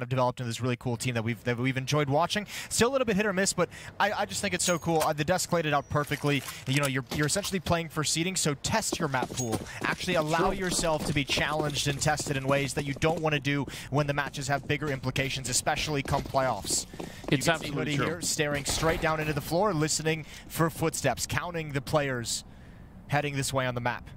of developed into this really cool team that we've enjoyed watching. Still a little bit hit or miss, but I just think it's so cool. The desk laid it out perfectly. You know, you're essentially playing for seeding, so test your map pool. Actually allow yourself to be challenged and tested in ways that you don't want to do when the matches have bigger implications, especially come playoffs. It's absolutely true. Here, staring straight down into the floor, listening for footsteps, counting the players heading this way on the map.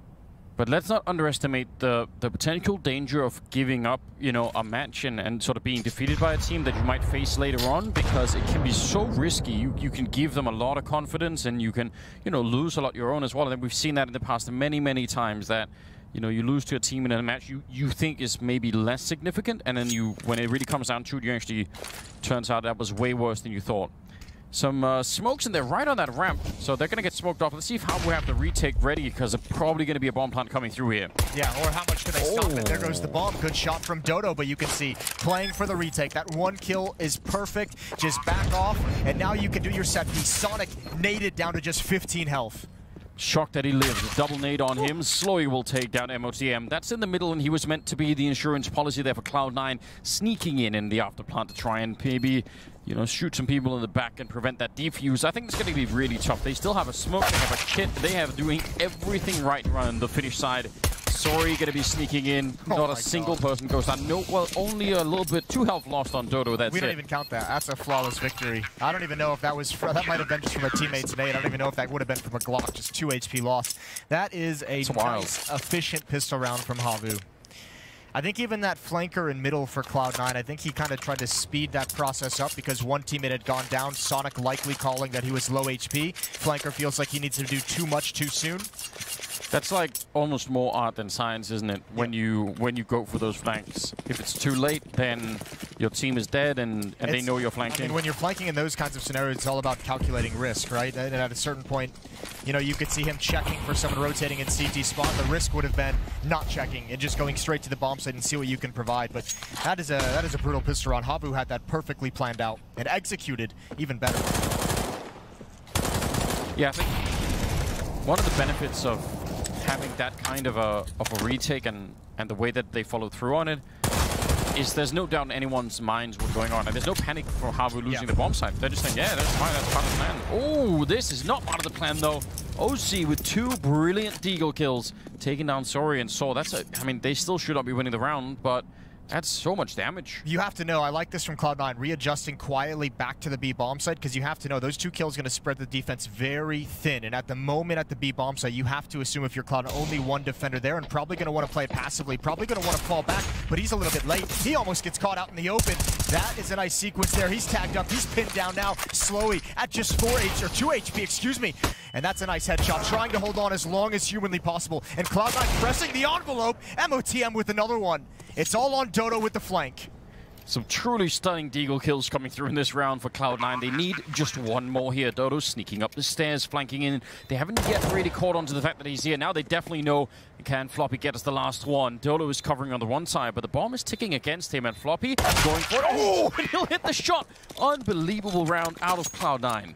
But let's not underestimate the potential danger of giving up, you know, a match and sort of being defeated by a team that you might face later on, because it can be so risky. You can give them a lot of confidence, and you can, you know, lose a lot your own as well. And we've seen that in the past many, many times that, you know, you lose to a team in a match you think is maybe less significant, and then when it really comes down to it, you actually turns out that was way worse than you thought. Some smokes in there right on that ramp, so they're going to get smoked off. Let's see if HAVU have the retake ready, because there's probably going to be a bomb plant coming through here. Yeah, or how much can they stop it? There goes the bomb. Good shot from Dodo, but you can see playing for the retake. That one kill is perfect. Just back off, and now you can do your set piece. Sonic naded down to just 15 health. Shocked that he lives. Double nade on him. Slowly will take down MOTM. That's in the middle, and he was meant to be the insurance policy there for Cloud9, sneaking in the after plant to try and maybe, you know, shoot some people in the back and prevent that defuse. I think it's going to be really tough. They still have a smoke, they have a kit, they have doing everything right on the Finnish side. Sorry, going to be sneaking in. Not a single person goes down. No, well, only a little bit. 2 health lost on Dodo. That's it. We don't even count that. That's a flawless victory. I don't even know if that was that might have been just from a teammate today. I don't even know if that would have been from a Glock. Just 2 HP lost. That is a nice, efficient pistol round from HAVU. I think even that flanker in middle for Cloud9, I think he kind of tried to speed that process up because one teammate had gone down. Sonic likely calling that he was low HP. Flanker feels like he needs to do too much too soon. That's like almost more art than science, isn't it? When you go for those flanks. If it's too late, then your team is dead, and they know you're flanking. I mean, when you're flanking in those kinds of scenarios, it's all about calculating risk, right? And at a certain point, you know, you could see him checking for someone rotating in CT spawn. The risk would have been not checking and just going straight to the bomb site and see what you can provide. But that is a brutal pistol round. HAVU had that perfectly planned out and executed even better. Yeah, I think one of the benefits of having that kind of a retake and the way that they follow through on it is there's no doubt in anyone's minds what's going on, and there's no panic for HAVU losing the bomb site. They're just saying, yeah, that's fine, that's part of the plan. Oh, this is not part of the plan though. OC with 2 brilliant Deagle kills, taking down Sori and Saw. I mean, they still should not be winning the round, but that's so much damage. You have to know, I like this from Cloud9, readjusting quietly back to the B bomb site, because you have to know those 2 kills are going to spread the defense very thin. And at the moment at the B bomb site, you have to assume if you're Cloud9, only 1 defender there, and probably going to want to play it passively, probably going to want to fall back, but he's a little bit late. He almost gets caught out in the open. That is a nice sequence there. He's tagged up, he's pinned down now, slowly at just 2 HP, excuse me. And that's a nice headshot, trying to hold on as long as humanly possible. And Cloud9 pressing the envelope, MOTM with another one. It's all on Dodo with the flank. Some truly stunning Deagle kills coming through in this round for Cloud9. They need just 1 more here. Dodo sneaking up the stairs, flanking in. They haven't yet really caught on to the fact that he's here. Now they definitely know, can Floppy get us the last one? Dodo is covering on the one side, but the bomb is ticking against him, and Floppy going for it. Oh, and he'll hit the shot. Unbelievable round out of Cloud9.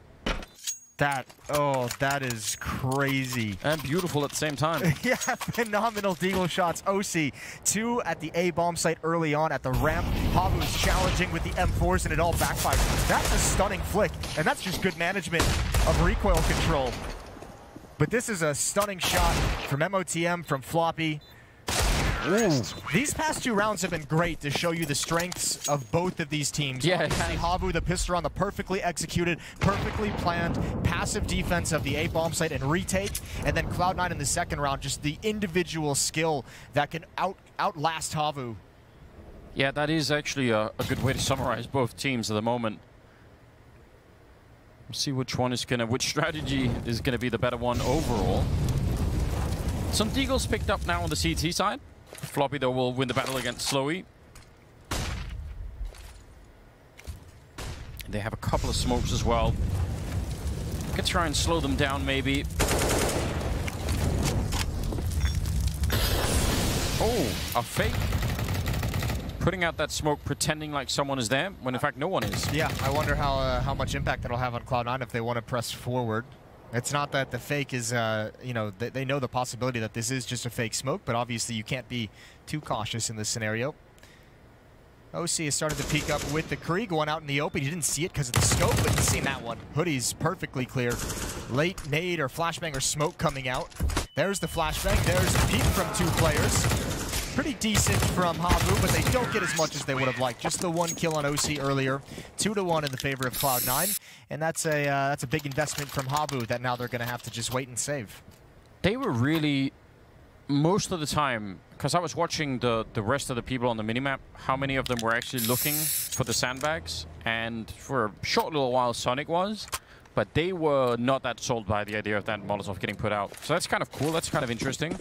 That is crazy. And beautiful at the same time. Yeah, phenomenal Deagle shots. OC, 2 at the A bomb site early on at the ramp. HAVU is challenging with the M4s, and it all backfires. That's a stunning flick, and that's just good management of recoil control. But this is a stunning shot from MOTM, from Floppy. Ooh. These past 2 rounds have been great to show you the strengths of both of these teams. Yeah. HAVU, the pistol round, the perfectly executed, perfectly planned, passive defense of the A bomb site and retake, and then Cloud9 in the second round, just the individual skill that can outlast HAVU. Yeah, that is actually a good way to summarize both teams at the moment. We'll see which strategy is gonna be the better one overall. Some Deagles picked up now on the CT side. Floppy, though, will win the battle against Slowy. They have a couple of smokes as well. Could try and slow them down, maybe. Oh, a fake. Putting out that smoke, pretending like someone is there, when in fact no one is. Yeah, I wonder how much impact that'll have on Cloud9 if they want to press forward. It's not that the fake is, you know, they know the possibility that this is just a fake smoke, but obviously you can't be too cautious in this scenario. OC is starting to peek up with the Krieg, going out in the open. You didn't see it because of the scope, but you've seen that one. Hoodie's perfectly clear. Late nade or flashbang or smoke coming out. There's the flashbang. There's the peek from 2 players. Pretty decent from HAVU, but they don't get as much as they would have liked. Just the 1 kill on OC earlier. 2-1 in the favor of Cloud9. And that's a big investment from HAVU that now they're going to have to just wait and save. They were really, most of the time, because I was watching the rest of the people on the minimap, how many of them were actually looking for the sandbags. And for a short little while, Sonic was. But they were not that sold by the idea of that Molotov getting put out. So that's kind of cool. That's kind of interesting.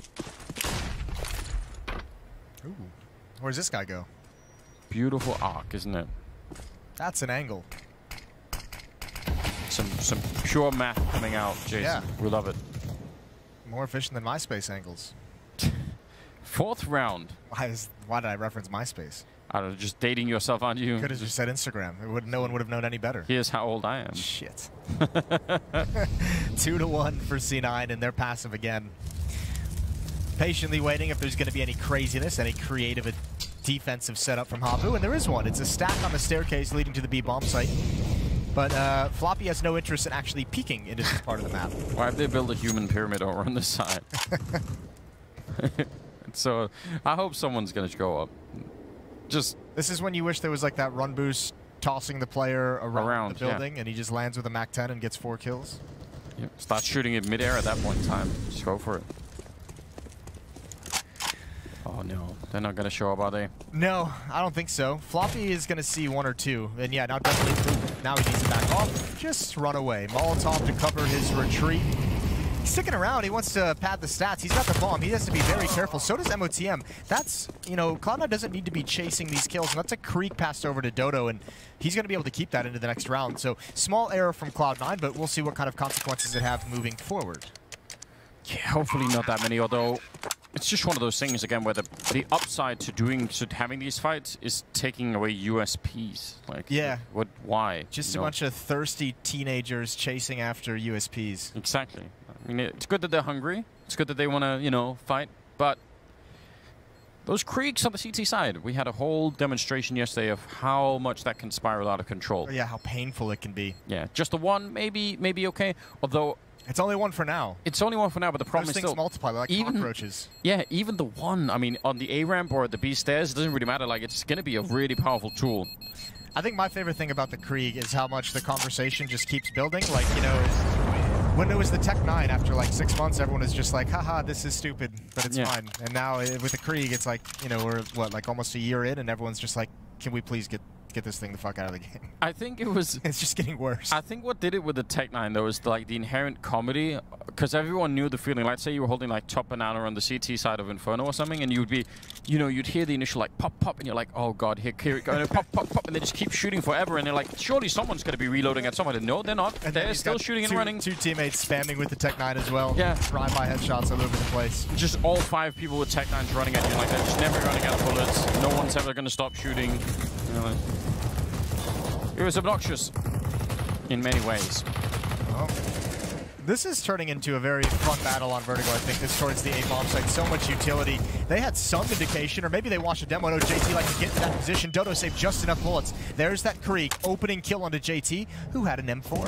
Ooh. Where's this guy go? Beautiful arc, isn't it? That's an angle. Some pure math coming out, Jason. Yeah. We love it. More efficient than MySpace angles. 4th round. Why did I reference MySpace? I don't know, just dating yourself, aren't you? Could have just said Instagram. No one would have known any better. Here's how old I am. Shit. 2-1 for C9, and they're passive again. Patiently waiting if there's going to be any craziness, any creative defensive setup from HAVU, and there is one. It's a stack on the staircase leading to the B bomb site. But Floppy has no interest in actually peeking into this part of the map. Why have they built a human pyramid over on this side? So I hope someone's going to go up. This is when you wish there was like that run boost tossing the player around the building, and he just lands with a MAC-10 and gets 4 kills. Yep. Start shooting it mid-air at that point in time. Just go for it. Oh no, they're not going to show up, are they? No, I don't think so. Floppy is going to see 1 or 2, and yeah, now definitely. Now he needs to back off. Just run away. Molotov to cover his retreat. He's sticking around. He wants to pad the stats. He's got the bomb. He has to be very careful. So does MOTM. That's, you know, Cloud9 doesn't need to be chasing these kills. And that's a Krieg passed over to Dodo, and he's going to be able to keep that into the next round. So small error from Cloud9, but we'll see what kind of consequences it have moving forward. Yeah, hopefully not that many, although it's just one of those things, again, where the upside to having these fights is taking away USPs. Like, yeah. Why? Just a bunch of thirsty teenagers chasing after USPs. Exactly. I mean, it's good that they're hungry. It's good that they want to, you know, fight. But those Kriegs on the CT side, we had a whole demonstration yesterday of how much that can spiral out of control. Yeah, how painful it can be. Yeah, just the one, maybe okay. Although it's only 1 for now. It's only 1 for now, but the problem Those is things still multiply like cockroaches. Yeah, even the one. I mean, on the A ramp or the B stairs, it doesn't really matter. Like, it's going to be a really powerful tool. I think my favorite thing about the Krieg is how much the conversation just keeps building. Like, you know, when it was the Tech 9, after like 6 months, everyone was just like, haha, this is stupid, but it's fine. And now with the Krieg, it's like, you know, we're, what, like almost a year in, and everyone's just like, can we please get this thing the fuck out of the game? I think it was... It's just getting worse. I think what did it with the Tech 9, though, is like the inherent comedy, because everyone knew the feeling. Like, say you were holding like top banana on the CT side of Inferno or something, and you'd be, you know, you'd hear the initial like pop, pop, and you're like, oh god, here it goes, pop, pop, pop, and they just keep shooting forever, and they're like, surely someone's going to be reloading at someone. No, they're not. And they're still shooting and running. 2 teammates spamming with the Tech 9 as well. Yeah. Drive-by headshots all over the place. Just all 5 people with Tech 9s running at you like that, just never running out of bullets. No one's ever going to stop shooting. You know, it was obnoxious in many ways. Well, this is turning into a very fun battle on Vertigo, I think, this towards the A bomb site. So much utility. They had some indication, or maybe they watched a demo. No, JT like to get to that position. Dodo saved just enough bullets. There's that Krieg opening kill onto JT, who had an M4.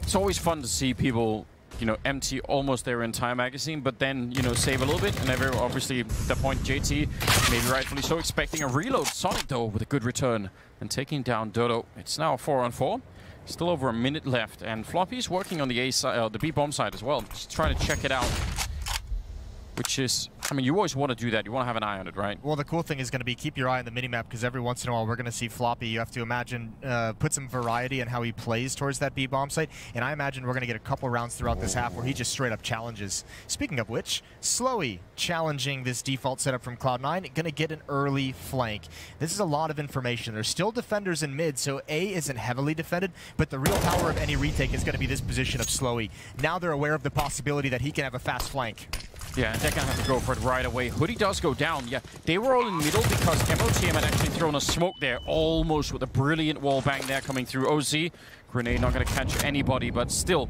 It's always fun to see people, you know, empty almost their entire magazine, but then, you know, save a little bit. And obviously, the point JT, maybe rightfully so, expecting a reload. Sonic, though, with a good return and taking down Dodo. It's now 4-on-4. Still over a minute left, and Floppy's working on the A side, the B bomb side as well. Just trying to check it out. Which is, I mean, you always want to do that. You want to have an eye on it, right? Well, the cool thing is going to be keep your eye on the minimap, because every once in a while we're going to see Floppy. You have to imagine, put some variety in how he plays towards that B bomb site. And I imagine we're going to get a couple rounds throughout this half where he just straight up challenges. Speaking of which, Slowy challenging this default setup from Cloud9, going to get an early flank. This is a lot of information. There's still defenders in mid, so A isn't heavily defended, but the real power of any retake is going to be this position of Slowy. Now they're aware of the possibility that he can have a fast flank. Yeah, and they're going to have to go for it right away. Hoodie does go down. Yeah, they were all in the middle because MOTM had actually thrown a smoke there, almost with a brilliant wall bang there coming through. OZ, grenade not going to catch anybody, but still,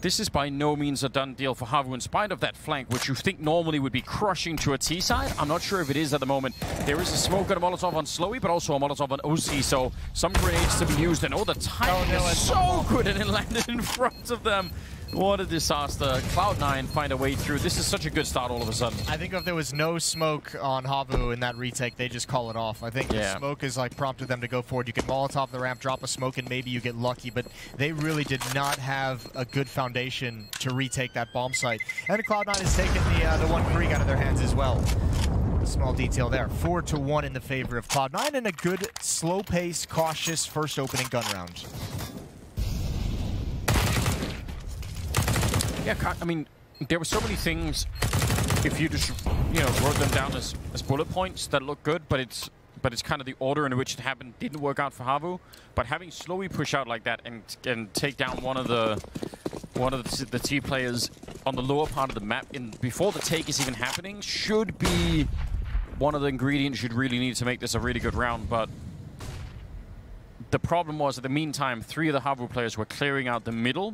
this is by no means a done deal for HAVU in spite of that flank, which you think normally would be crushing to a T side. I'm not sure if it is at the moment. There is a smoke and a Molotov on Slowy, but also a Molotov on OZ, so some grenades to be used, and the timing is so good, and it landed in front of them. What a disaster. Cloud9 find a way through. This is such a good start all of a sudden. I think if there was no smoke on HAVU in that retake, they just call it off. I think the smoke has like prompted them to go forward. You can Molotov the ramp, drop a smoke, and maybe you get lucky, but they really did not have a good foundation to retake that bomb site. And Cloud9 has taken the one Krieg out of their hands as well. A small detail there. 4-1 in the favor of Cloud9 and a good, slow-paced, cautious first opening gun round. Yeah, I mean, there were so many things, if you just, wrote them down as bullet points that look good, but it's kind of the order in which it happened didn't work out for HAVU. But having Slowy push out like that and take down one of the T players on the lower part of the map before the take is even happening should be one of the ingredients you'd really need to make this a really good round. But the problem was, in the meantime, 3 of the HAVU players were clearing out the middle.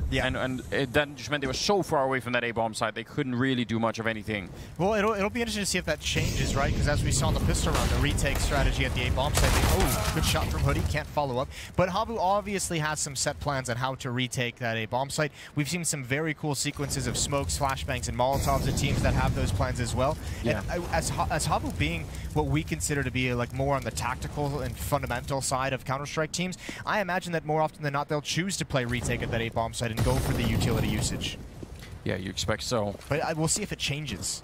Yeah, and that just meant they were so far away from that A-bomb site, they couldn't really do much of anything. Well, it'll be interesting to see if that changes, right? Because as we saw in the pistol round, the retake strategy at the A-bomb site, good shot from Hoodie, can't follow up. But HAVU obviously has some set plans on how to retake that A-bomb site. We've seen some very cool sequences of smokes, flashbangs, and Molotovs of teams that have those plans as well. Yeah. And as HAVU being what we consider to be like more on the tactical and fundamental side of Counter-Strike teams, I imagine that more often than not, they'll choose to play retake at that A-bomb site and go for the utility usage. Yeah, you expect so. But we'll see if it changes.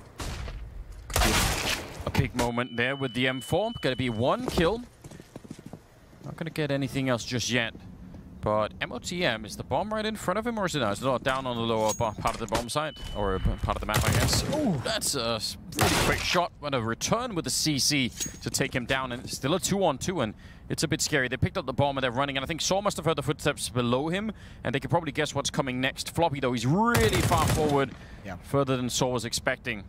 A big moment there with the M4. Gonna be 1 kill. Not gonna get anything else just yet. But MOTM, is the bomb right in front of him, or is it not? Is it down on the lower part of the bomb site? Or part of the map, I guess. Ooh, that's a really quick shot. And a return with the CC to take him down. And it's still a 2-on-2, and it's a bit scary. They picked up the bomb and they're running, and I think Saw must have heard the footsteps below him, and they could probably guess what's coming next. Floppy, though, he's really far forward, further than Saw was expecting.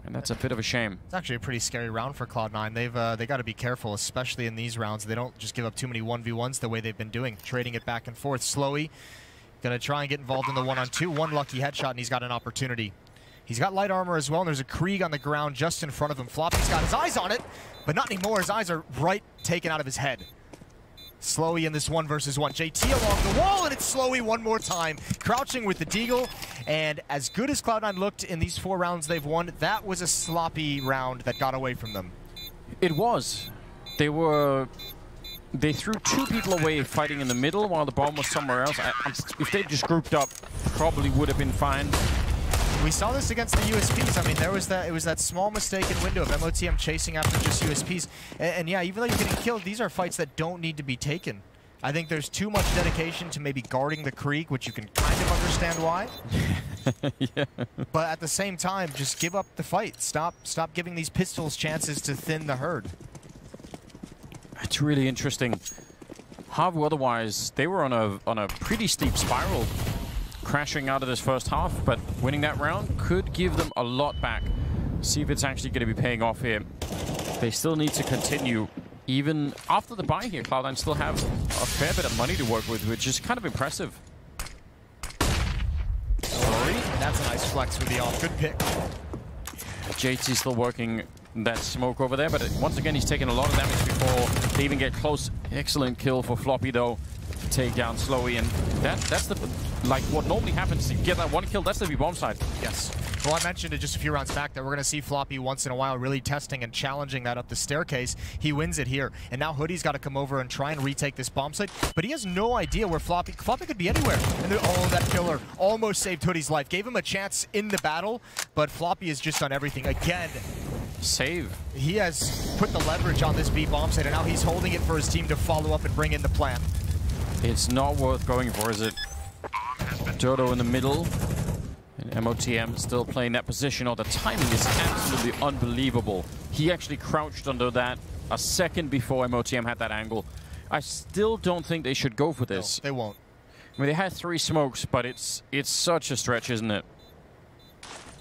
And that's a bit of a shame. It's actually a pretty scary round for Cloud9. They got to be careful, especially in these rounds. They don't just give up too many 1v1s the way they've been doing, trading it back and forth. Slowy gonna try and get involved in the 1-on-2. One lucky headshot, and he's got an opportunity. He's got light armor as well, and there's a Krieg on the ground just in front of him. Floppy's got his eyes on it, but not anymore. His eyes are right taken out of his head. Slowy in this 1v1. JT along the wall, and it's Slowy one more time. Crouching with the deagle, and as good as Cloud9 looked in these 4 rounds they've won, that was a sloppy round that got away from them. It was. They threw 2 people away fighting in the middle while the bomb was somewhere else. If they just grouped up, probably would have been fine. We saw this against the USPs. I mean, it was that small mistaken window of MOTM chasing after just USPs. And yeah, even though you're getting killed, these are fights that don't need to be taken. I think there's too much dedication to maybe guarding the Krieg, which you can kind of understand why. Yeah. But at the same time, just give up the fight. Stop giving these pistols chances to thin the herd. It's really interesting. HAVU, otherwise, they were on a pretty steep spiral, crashing out of this first half, but winning that round could give them a lot back. See if it's actually going to be paying off here. They still need to continue. Even after the buy here, Cloud9 still have a fair bit of money to work with, which is kind of impressive. Sorry. That's a nice flex with the off. Good pick. JT still working that smoke over there, but once again, he's taking a lot of damage before they even get close. Excellent kill for Floppy, though, to take down Slowy, and that's the what normally happens. You get that 1 kill, that's the bomb side. Yes. Well, I mentioned it just a few rounds back that we're going to see Floppy once in a while really testing and challenging that up the staircase. He wins it here, and now Hoodie's got to come over and try and retake this bomb site, but he has no idea where Floppy could be anywhere. And that killer almost saved Hoodie's life, gave him a chance in the battle, but Floppy has just done everything again. Save. He has put the leverage on this B bomb site, and now he's holding it for his team to follow up and bring in the plan. It's not worth going for, is it? Dodo in the middle. And MOTM still playing that position. Oh, the timing is absolutely unbelievable. He actually crouched under that a second before MOTM had that angle. I still don't think they should go for this. No, they won't. I mean, they had 3 smokes, but it's such a stretch, isn't it?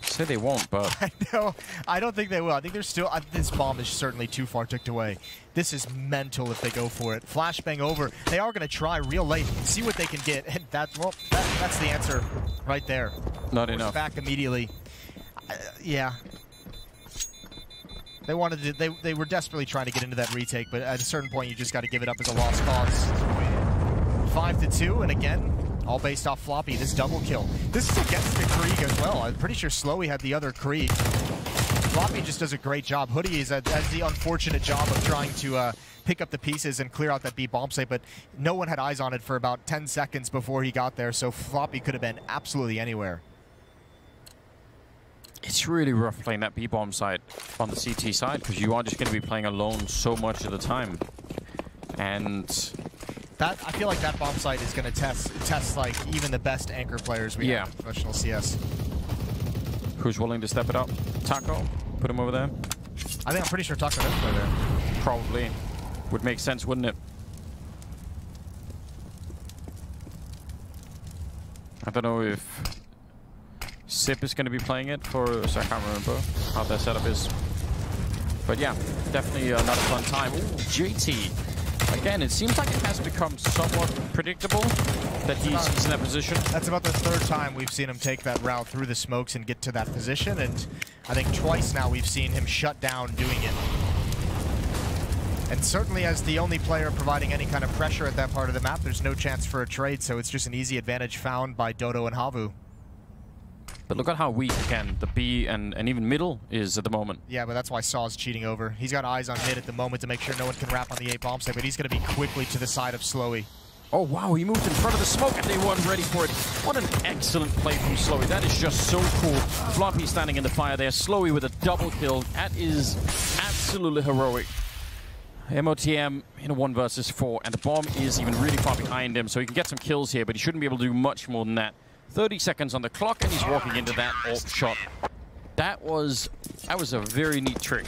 Say they won't, but I know. I don't think they will. I think they're still... this bomb is certainly too far ticked away. This is mental if they go for it. Flashbang over. They are going to try real late, see what they can get, and that's the answer right there. Not enough. Back immediately. Yeah. They wanted to, they were desperately trying to get into that retake, but at a certain point you just got to give it up as a lost cause. 5-2, and again, all based off Floppy, this double kill. This is against the Krieg as well. I'm pretty sure Slowy had the other Krieg. Floppy just does a great job. Hoodie has the unfortunate job of trying to pick up the pieces and clear out that B bomb site, but no one had eyes on it for about 10 seconds before he got there, so Floppy could have been absolutely anywhere. It's really rough playing that B-bomb side on the CT side, because you are just going to be playing alone so much of the time. And that, I feel like that bomb site is going to test like even the best anchor players we have in professional CS. Who's willing to step it up? Taco? Put him over there? I'm pretty sure Taco does play there. Probably. Would make sense, wouldn't it? I don't know if Sip is going to be playing it for, so I can't remember how their setup is. But yeah, definitely another fun time. Ooh, JT. Again, it seems like it has become somewhat predictable that he's in that position. That's about the third time we've seen him take that route through the smokes and get to that position, and I think twice now we've seen him shut down doing it. And certainly as the only player providing any kind of pressure at that part of the map, there's no chance for a trade, so it's just an easy advantage found by Dodo and HAVU. But look at how weak, again, the B and even middle is at the moment. Yeah, but that's why Saw's cheating over. He's got eyes on mid at the moment to make sure no one can wrap on the A bomb site, but he's going to be quickly to the side of Slowy. Oh, wow, he moved in front of the smoke and they weren't ready for it. What an excellent play from Slowy. That is just so cool. Floppy standing in the fire there. Slowy with a double kill. That is absolutely heroic. MOTM in a 1 versus 4, and the bomb is even really far behind him, so he can get some kills here, but he shouldn't be able to do much more than that. 30 seconds on the clock, and he's walking into that ult shot. That was a very neat trick.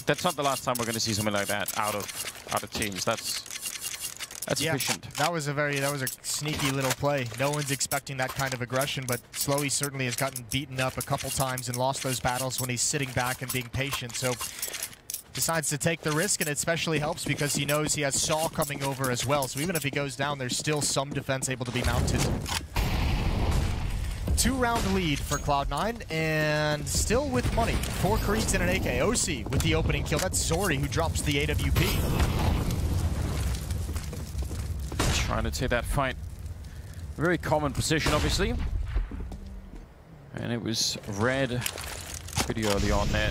That's not the last time we're going to see something like that out of teams. That's efficient. That was a sneaky little play. No one's expecting that kind of aggression, but Slowy certainly has gotten beaten up a couple times and lost those battles when he's sitting back and being patient. So decides to take the risk, and it especially helps because he knows he has Saw coming over as well. So even if he goes down, there's still some defense able to be mounted. 2-round lead for Cloud9, and still with money. 4 Kriegs and an AK. OC with the opening kill. That's Zori who drops the AWP. Trying to take that fight. Very common position, obviously. And it was red pretty early on there.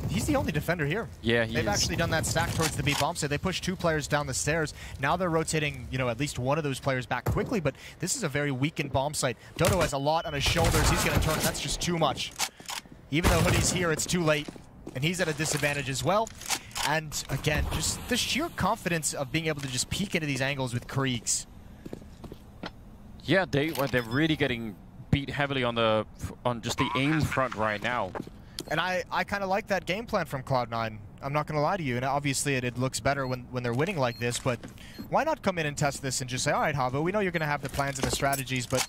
He's the only defender here. Yeah, They've actually done that stack towards the B bomb site. They pushed 2 players down the stairs. Now they're rotating, at least one of those players back quickly, but this is a very weakened bomb site. Dodo has a lot on his shoulders. He's going to turn, and that's just too much. Even though Hoodie's here, it's too late, and he's at a disadvantage as well. And again, just the sheer confidence of being able to just peek into these angles with Kriegs. Yeah, they're really getting beat heavily on just the aim front right now. And I kind of like that game plan from Cloud9. I'm not going to lie to you, and obviously it looks better when they're winning like this, but why not come in and test this and just say, all right, HAVU, we know you're going to have the plans and the strategies, but,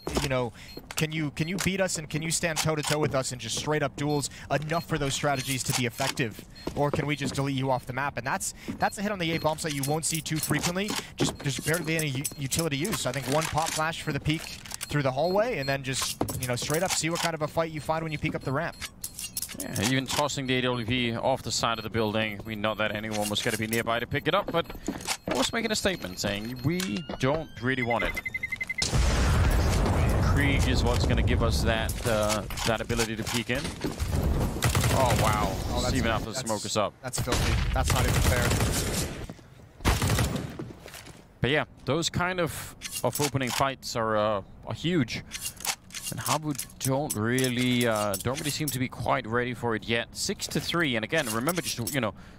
can you beat us and can you stand toe-to-toe with us and just straight up duels enough for those strategies to be effective? Or can we just delete you off the map? And that's a hit on the A bomb site you won't see too frequently, just barely any utility use. I think 1 pop flash for the peek through the hallway, and then just, straight up see what kind of a fight you find when you peek up the ramp. Yeah, even tossing the AWP off the side of the building. We know that anyone was going to be nearby to pick it up, but was making a statement saying, we don't really want it. Krieg is what's going to give us that ability to peek in. Oh, wow. Oh, even after the smoke is up. That's filthy. That's not even fair. But yeah, those kind of opening fights are huge. And HAVU don't really seem to be quite ready for it yet. 6-3, and again, remember, just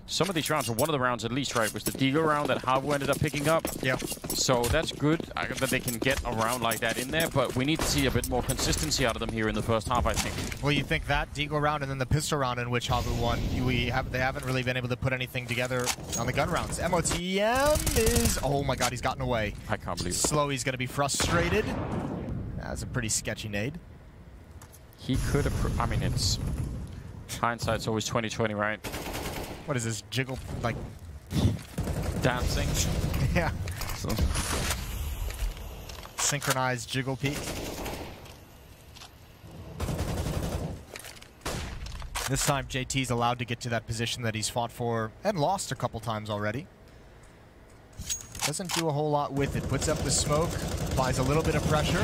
some of these rounds, or one of the rounds at least, right, was the Deagle round that HAVU ended up picking up. Yeah. So that's good that they can get a round like that in there, but we need to see a bit more consistency out of them here in the first half, I think. Well, you think that Deagle round and then the pistol round in which HAVU won, they haven't really been able to put anything together on the gun rounds. MOTM is, oh my god, he's gotten away. I can't believe it. Slowy's going to be frustrated. That's a pretty sketchy nade. He could have... I mean, it's... Hindsight's always 20/20, right? What is this? Jiggle, like... Dancing. Yeah. So. Synchronized jiggle peek. This time, JT's allowed to get to that position that he's fought for and lost a couple times already. Doesn't do a whole lot with it. Puts up the smoke, applies a little bit of pressure.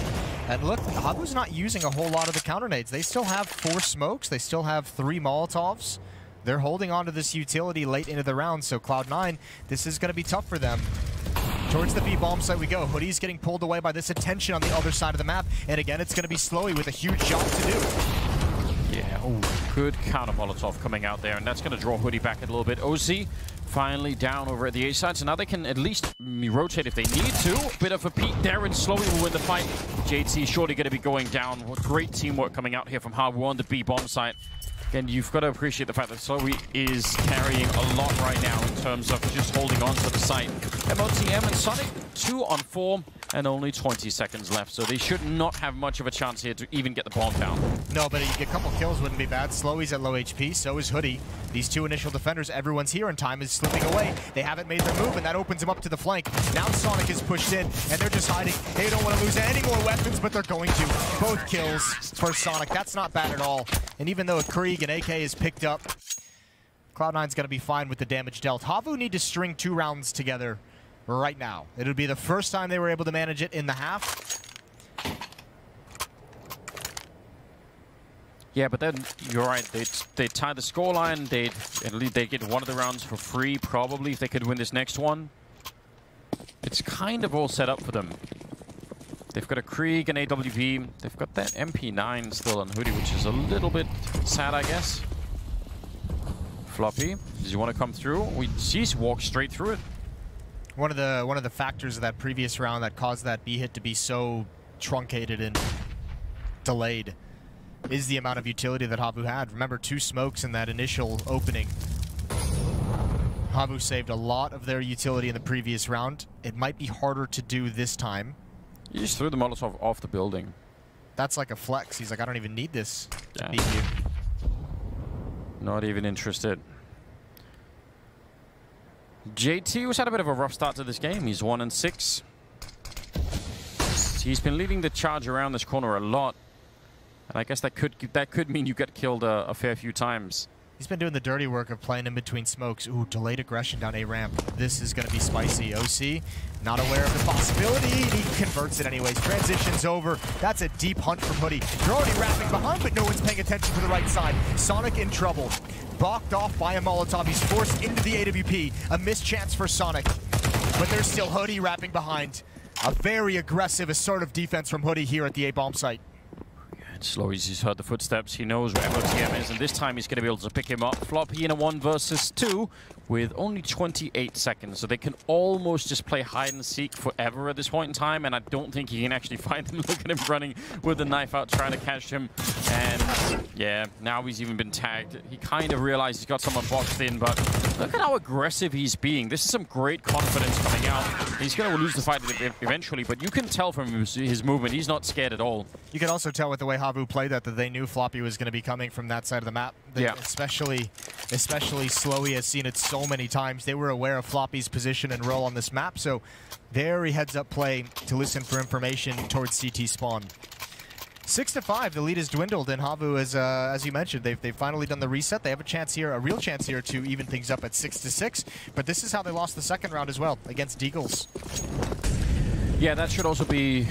And look, HAVU's not using a whole lot of the counter nades. They still have 4 smokes. They still have 3 Molotovs. They're holding on to this utility late into the round, so Cloud9, this is going to be tough for them. Towards the B bomb site we go. Hoodie's getting pulled away by this attention on the other side of the map. And again, it's going to be Slowy with a huge job to do. Yeah, good counter Molotov coming out there, and that's going to draw Hoodie back a little bit. OC finally down over at the A side, so now they can at least rotate if they need to. Bit of a peek there, and Slowy will win the fight. JT surely going to be going down. Great teamwork coming out here from HAVU on the B bomb site. Again, you've got to appreciate the fact that Slowy is carrying a lot right now in terms of just holding on to the site. MOTM and Sonic 2 on 4 and only 20 seconds left, so they should not have much of a chance here to even get the bomb down. No, but a couple kills wouldn't be bad. Slowy's at low HP, so is Hoodie. These 2 initial defenders, everyone's here, and time is slipping away. They haven't made their move, and that opens them up to the flank. Now Sonic is pushed in, and they're just hiding. They don't want to lose any more weapons, but they're going to. Both kills for Sonic. That's not bad at all. And even though a Krieg and AK is picked up, Cloud9's going to be fine with the damage dealt. HAVU need to string 2 rounds together right now. It'll be the first time they were able to manage it in the half. Yeah, but then you're right. They tie the scoreline. They get one of the rounds for free, probably, if they could win this next one. It's kind of all set up for them. They've got a Krieg and AWP. They've got that MP9 still on Hoodie, which is a little bit sad, I guess. Floppy, does he want to come through? He's walked straight through it. One of the factors of that previous round that caused that B hit to be so truncated and delayed is the amount of utility that HAVU had. Remember, 2 smokes in that initial opening. HAVU saved a lot of their utility in the previous round. It might be harder to do this time. You just threw the Molotov off the building. That's like a flex. He's like, I don't even need this to beat you. Not even interested. JT was had a bit of a rough start to this game. He's 1-6. He's been leading the charge around this corner a lot. And I guess that could mean you get killed a fair few times. He's been doing the dirty work of playing in between smokes. Ooh, delayed aggression down A ramp. This is going to be spicy. OC, not aware of the possibility. He converts it anyways. Transitions over. That's a deep hunt from Hoodie. They're already wrapping behind, but no one's paying attention to the right side. Sonic in trouble. Balked off by a Molotov. He's forced into the AWP. A missed chance for Sonic. But there's still Hoodie wrapping behind. A very aggressive, assertive defense from Hoodie here at the A bomb site. Slowy, he's heard the footsteps. He knows where MOTM is, and this time he's going to be able to pick him up. Floppy in a 1 versus 2 with only 28 seconds. So they can almost just play hide and seek forever at this point in time, and I don't think he can actually find him. Look at him running with the knife out, trying to catch him. And yeah, now he's even been tagged. He kind of realized he's got someone boxed in, but look at how aggressive he's being. This is some great confidence coming out. He's going to lose the fight eventually, but you can tell from his movement, he's not scared at all. You can also tell with the way HAVU played that they knew Floppy was going to be coming from that side of the map. Especially Slowy has seen it so many times. They were aware of Floppy's position and role on this map, so very heads-up play to listen for information towards CT spawn. 6-5, the lead has dwindled, and HAVU, as you mentioned, they've finally done the reset. They have a chance here, a real chance here to even things up at 6-6, but this is how they lost the second round as well, against Deagles. Yeah, that should also be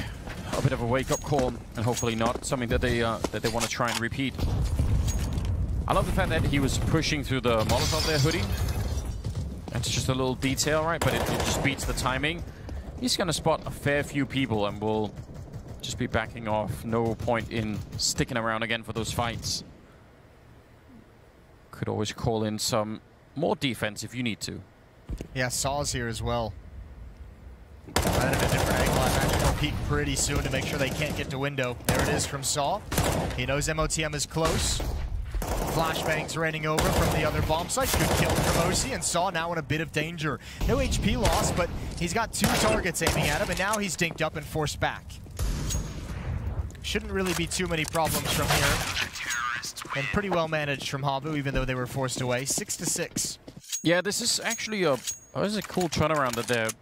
a bit of a wake-up call, and hopefully not something that they want to try and repeat. I love the fact that he was pushing through the Molotov there, Hoodie. That's just a little detail, right? But it just beats the timing. He's going to spot a fair few people and will just be backing off. No point in sticking around again for those fights. Could always call in some more defense if you need to. Yeah, Saw's here as well. At a different angle. I imagine he'll peek pretty soon to make sure they can't get to window. There it is from Saw. He knows MOTM is close. Flashbangs raining over from the other bomb site. Good kill from OC, and Saw now in a bit of danger. No HP loss, but he's got 2 targets aiming at him, and now he's dinked up and forced back. Shouldn't really be too many problems from here. And pretty well managed from HAVU, even though they were forced away. 6-6. Yeah, this is actually a cool turnaround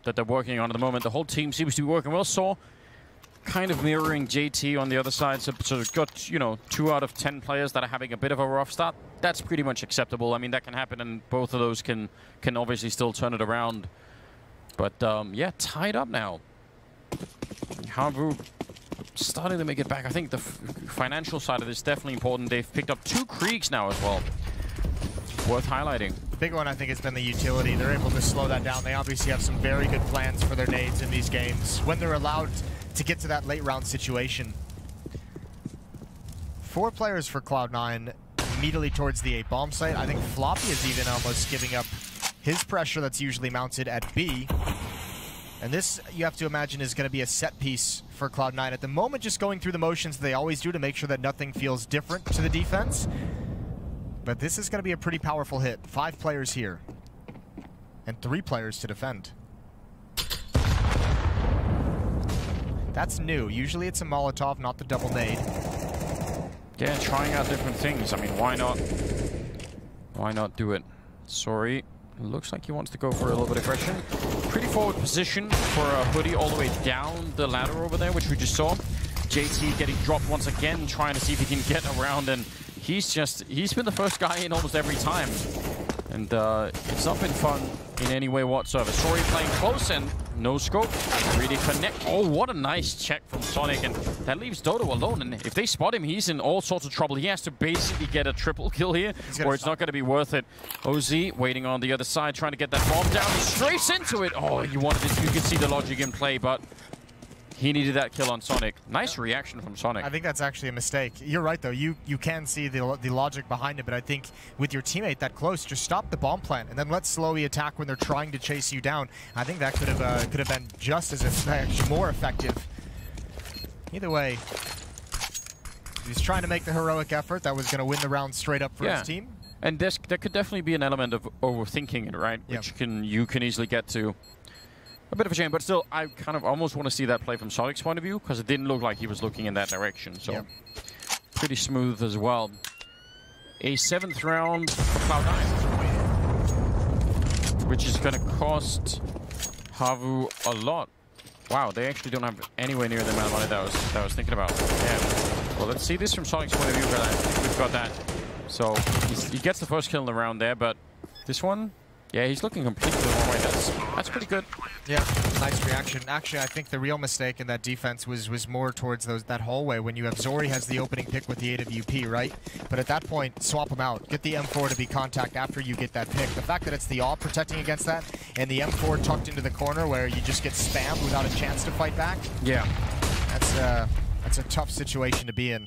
that they're working on at the moment. The whole team seems to be working well. Saw kind of mirroring JT on the other side, so it's got, you know, 2 out of 10 players that are having a bit of a rough start. That's pretty much acceptable. I mean, that can happen, and both of those can obviously still turn it around. But yeah, tied up now. HAVU starting to make it back. I think the financial side of this is definitely important. They've picked up 2 Kriegs now as well. Worth highlighting. The big one, I think, has been the utility. They're able to slow that down. They obviously have some very good plans for their nades in these games when they're allowed to get to that late round situation. 4 players for Cloud9 immediately towards the A bomb site. I think Floppy is even almost giving up his pressure that's usually mounted at B. And this, you have to imagine, is going to be a set piece for Cloud9. At the moment, just going through the motions they always do to make sure that nothing feels different to the defense. But this is going to be a pretty powerful hit. 5 players here. And 3 players to defend. That's new. Usually it's a Molotov, not the double nade. Yeah, trying out different things. I mean, why not? Why not do it? Sorry. Looks like he wants to go for a little bit of aggression. Pretty forward position for a Hoodie all the way down the ladder over there, which we just saw. JT getting dropped once again, trying to see if he can get around, and he's been the first guy in almost every time. And it's not been fun in any way whatsoever. Sorry playing close and no scope. Really connect. Oh, what a nice check from Sonic. And that leaves Dodo alone. And if they spot him, he's in all sorts of trouble. He has to basically get a triple kill here, or it's not going to be worth it. OZ waiting on the other side, trying to get that bomb down. Straight into it. Oh, you wanted it. You could see the logic in play, but he needed that kill on Sonic. Nice reaction from Sonic. I think that's actually a mistake. You're right, though. You can see the logic behind it, but I think with your teammate that close, just stop the bomb plant and then let Slowy attack when they're trying to chase you down. I think that could have been just as more effective. Either way, he's trying to make the heroic effort that was going to win the round straight up for his team. And there could definitely be an element of overthinking it, right? Yep. Which you can easily get to. A bit of a shame, but still, I kind of almost want to see that play from Sonic's point of view, because it didn't look like he was looking in that direction. So, pretty smooth as well. A 7th round for Cloud9, which is going to cost HAVU a lot. Wow, they actually don't have anywhere near the amount of money that I was thinking about. Yeah. Well, let's see this from Sonic's point of view. We've got that. So he gets the first kill in the round there, but this one, yeah, he's looking completely the wrong way. That's pretty good. Yeah, nice reaction. Actually, I think the real mistake in that defense was more towards that hallway when you have Zori has the opening pick with the AWP, right? But at that point, swap him out. Get the M4 to be contact after you get that pick. The fact that it's the AWP protecting against that, and the M4 tucked into the corner where you just get spammed without a chance to fight back. Yeah, that's a tough situation to be in.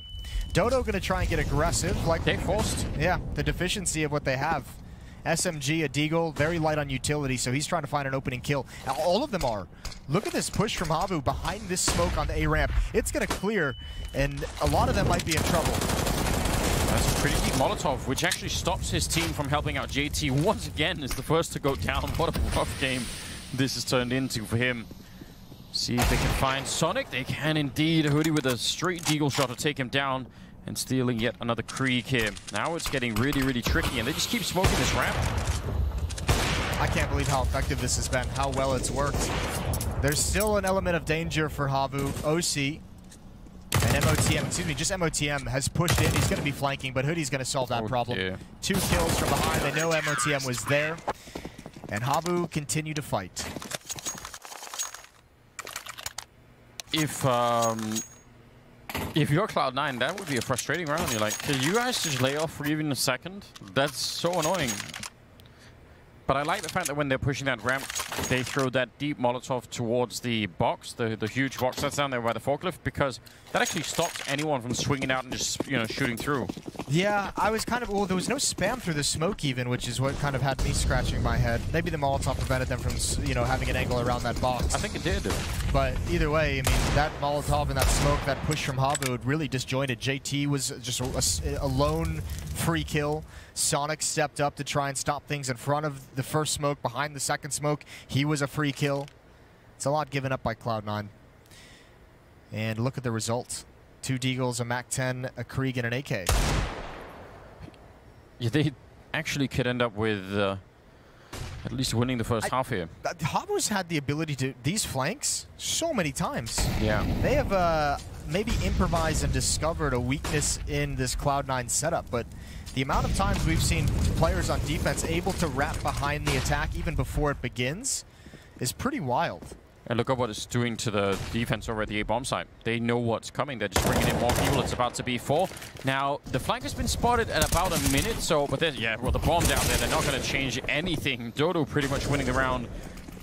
Dodo gonna try and get aggressive, like they forced. Yeah, the deficiency of what they have. SMG, a Deagle, very light on utility, so he's trying to find an opening kill. Now, all of them are. Look at this push from HAVU behind this smoke on the A ramp. It's going to clear, and a lot of them might be in trouble. That's a pretty deep Molotov, which actually stops his team from helping out JT once again, is the first to go down. What a rough game this has turned into for him. See if they can find Sonic. They can indeed. Hoodie with a straight Deagle shot to take him down. And stealing yet another Krieg here. Now it's getting really, really tricky, and they just keep smoking this ramp. I can't believe how effective this has been, how well it's worked. There's still an element of danger for HAVU. OC and MOTM, excuse me, just MOTM has pushed in. He's going to be flanking, but Hoodie's going to solve that problem. Yeah. 2 kills from behind. They know MOTM was there. And HAVU continue to fight. If you're Cloud9, that would be a frustrating round. You're like, can you guys just lay off for even a second? That's so annoying. But I like the fact that when they're pushing that ramp, they throw that deep Molotov towards the box, the huge box that's down there by the forklift, because that actually stops anyone from swinging out and just, you know, shooting through. Yeah, I was kind of, well, there was no spam through the smoke even, which is what kind of had me scratching my head. Maybe the Molotov prevented them from, you know, having an angle around that box. I think it did. But either way, I mean, that Molotov and that smoke, that push from HAVU, really disjointed. JT was just a lone free kill. Sonic stepped up to try and stop things in front of the first smoke, behind the second smoke. He was a free kill. It's a lot given up by Cloud9. And look at the results. 2 Deagles, a MAC-10, a Krieg, and an AK. Yeah, they actually could end up with at least winning the first half here. HAVU's had the ability to these flanks so many times. Yeah. They have maybe improvised and discovered a weakness in this Cloud9 setup, but the amount of times we've seen players on defense able to wrap behind the attack even before it begins is pretty wild. And look at what it's doing to the defense over at the A bomb site. They know what's coming. They're just bringing in more people. It's about to be 4. Now, the flank has been spotted at about a minute, so, but there's, yeah, well, the bomb down there, they're not going to change anything. Dodo pretty much winning the round.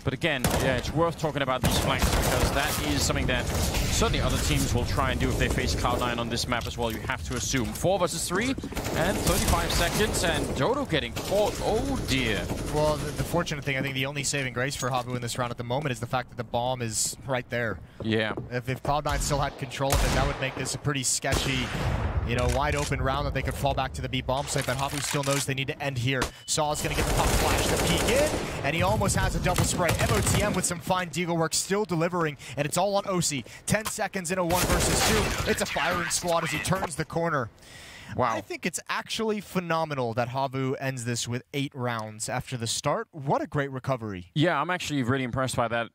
But again, yeah, it's worth talking about these flanks because that is something that certainly other teams will try and do if they face Cloud9 on this map as well. You have to assume 4 versus 3 and 35 seconds, and Dodo getting caught. Oh dear. Well, the fortunate thing, I think the only saving grace for HAVU in this round at the moment is the fact that the bomb is right there. Yeah. If Cloud9 still had control of it, that would make this a pretty sketchy, you know, wide open round that they could fall back to the B bomb site, but HAVU still knows they need to end here. Saw's gonna get the pop flash to peek in, and he almost has a double spray. MOTM with some fine deagle work, still delivering, and it's all on OC. 10 seconds in a 1 versus 2. It's a firing squad as he turns the corner. Wow. I think it's actually phenomenal that HAVU ends this with 8 rounds after the start. What a great recovery. Yeah, I'm actually really impressed by that.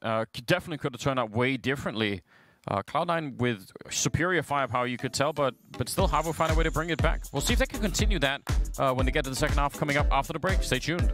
Definitely could have turned out way differently. Cloud9 with superior firepower, you could tell, but still HAVU find a way to bring it back. We'll see if they can continue that when they get to the second half coming up after the break. Stay tuned.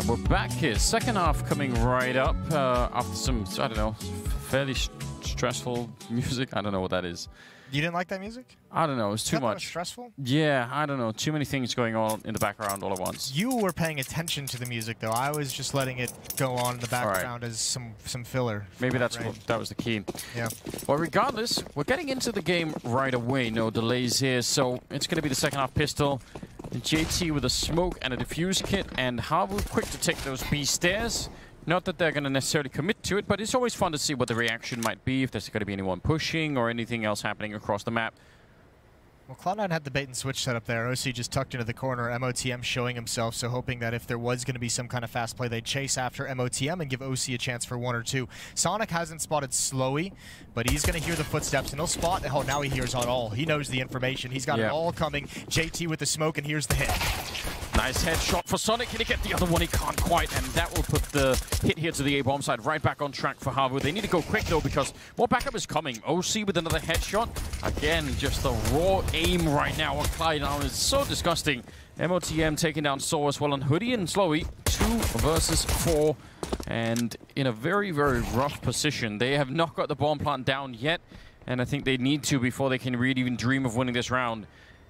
We're back here. Second half coming right up after some, I don't know, fairly stressful music. I don't know what that is. You didn't like that music? I don't know. It's too much. Stressful? Yeah, I don't know. Too many things going on in the background all at once. You were paying attention to the music, though. I was just letting it go on in the background as some filler. Maybe that was the key. Yeah. Well, regardless, we're getting into the game right away. No delays here. So it's going to be the second half pistol. JT with a smoke and a defuse kit. And HAVU quick to take those B stairs. Not that they're going to necessarily commit to it, but it's always fun to see what the reaction might be, if there's going to be anyone pushing or anything else happening across the map. Well, Cloud9 had the bait and switch set up there. OC just tucked into the corner, MOTM showing himself, so hoping that if there was going to be some kind of fast play, they'd chase after MOTM and give OC a chance for 1 or 2. Sonic hasn't spotted Slowy, but he's going to hear the footsteps, and he'll spot. Oh, now he hears it all. He knows the information. He's got it all coming. JT with the smoke, and here's the hit. Nice headshot for Sonic. Can he get the other one? He can't quite, and that will put the hit here to the A-bomb side right back on track for HAVU. They need to go quick, though, because more backup is coming. OC with another headshot. Again, just the raw aim right now on Cloud9 is so disgusting. MOTM taking down Saw as well on Hoodie and Slowy. 2 versus 4, and in a very, very rough position. They have not got the bomb plant down yet, and I think they need to before they can really even dream of winning this round.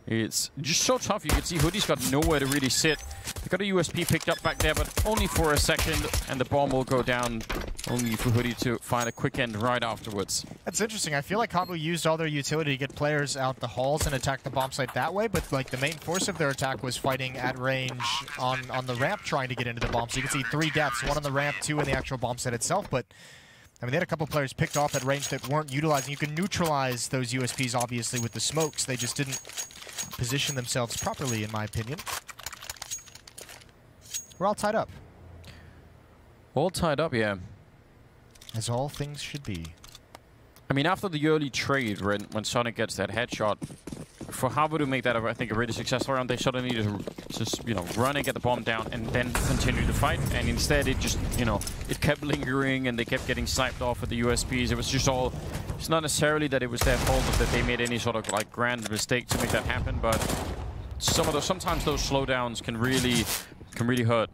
It's just so tough. You can see Hoodie's got nowhere to really sit. They got a USP picked up back there, but only for a second, and the bomb will go down only for Hoodie to find a quick end right afterwards. That's interesting. I feel like HAVU used all their utility to get players out the halls and attack the bomb site that way, but like the main force of their attack was fighting at range on the ramp, trying to get into the bomb. So you can see 3 deaths, 1 on the ramp, 2 in the actual bomb site itself, but I mean, they had a couple players picked off at range that weren't utilizing. You can neutralize those USPs, obviously, with the smokes. They just didn't position themselves properly, in my opinion. We're all tied up. All tied up, yeah. As all things should be. I mean, after the early trade, when Sonic gets that headshot, for HAVU to make that, I think, a really successful round, they sort of needed to just, run and get the bomb down and then continue to fight. And instead, it just, it kept lingering and they kept getting sniped off with the USPs. It was just all, it's not necessarily that it was their fault that they made any sort of like grand mistake to make that happen, but sometimes those slowdowns can really hurt.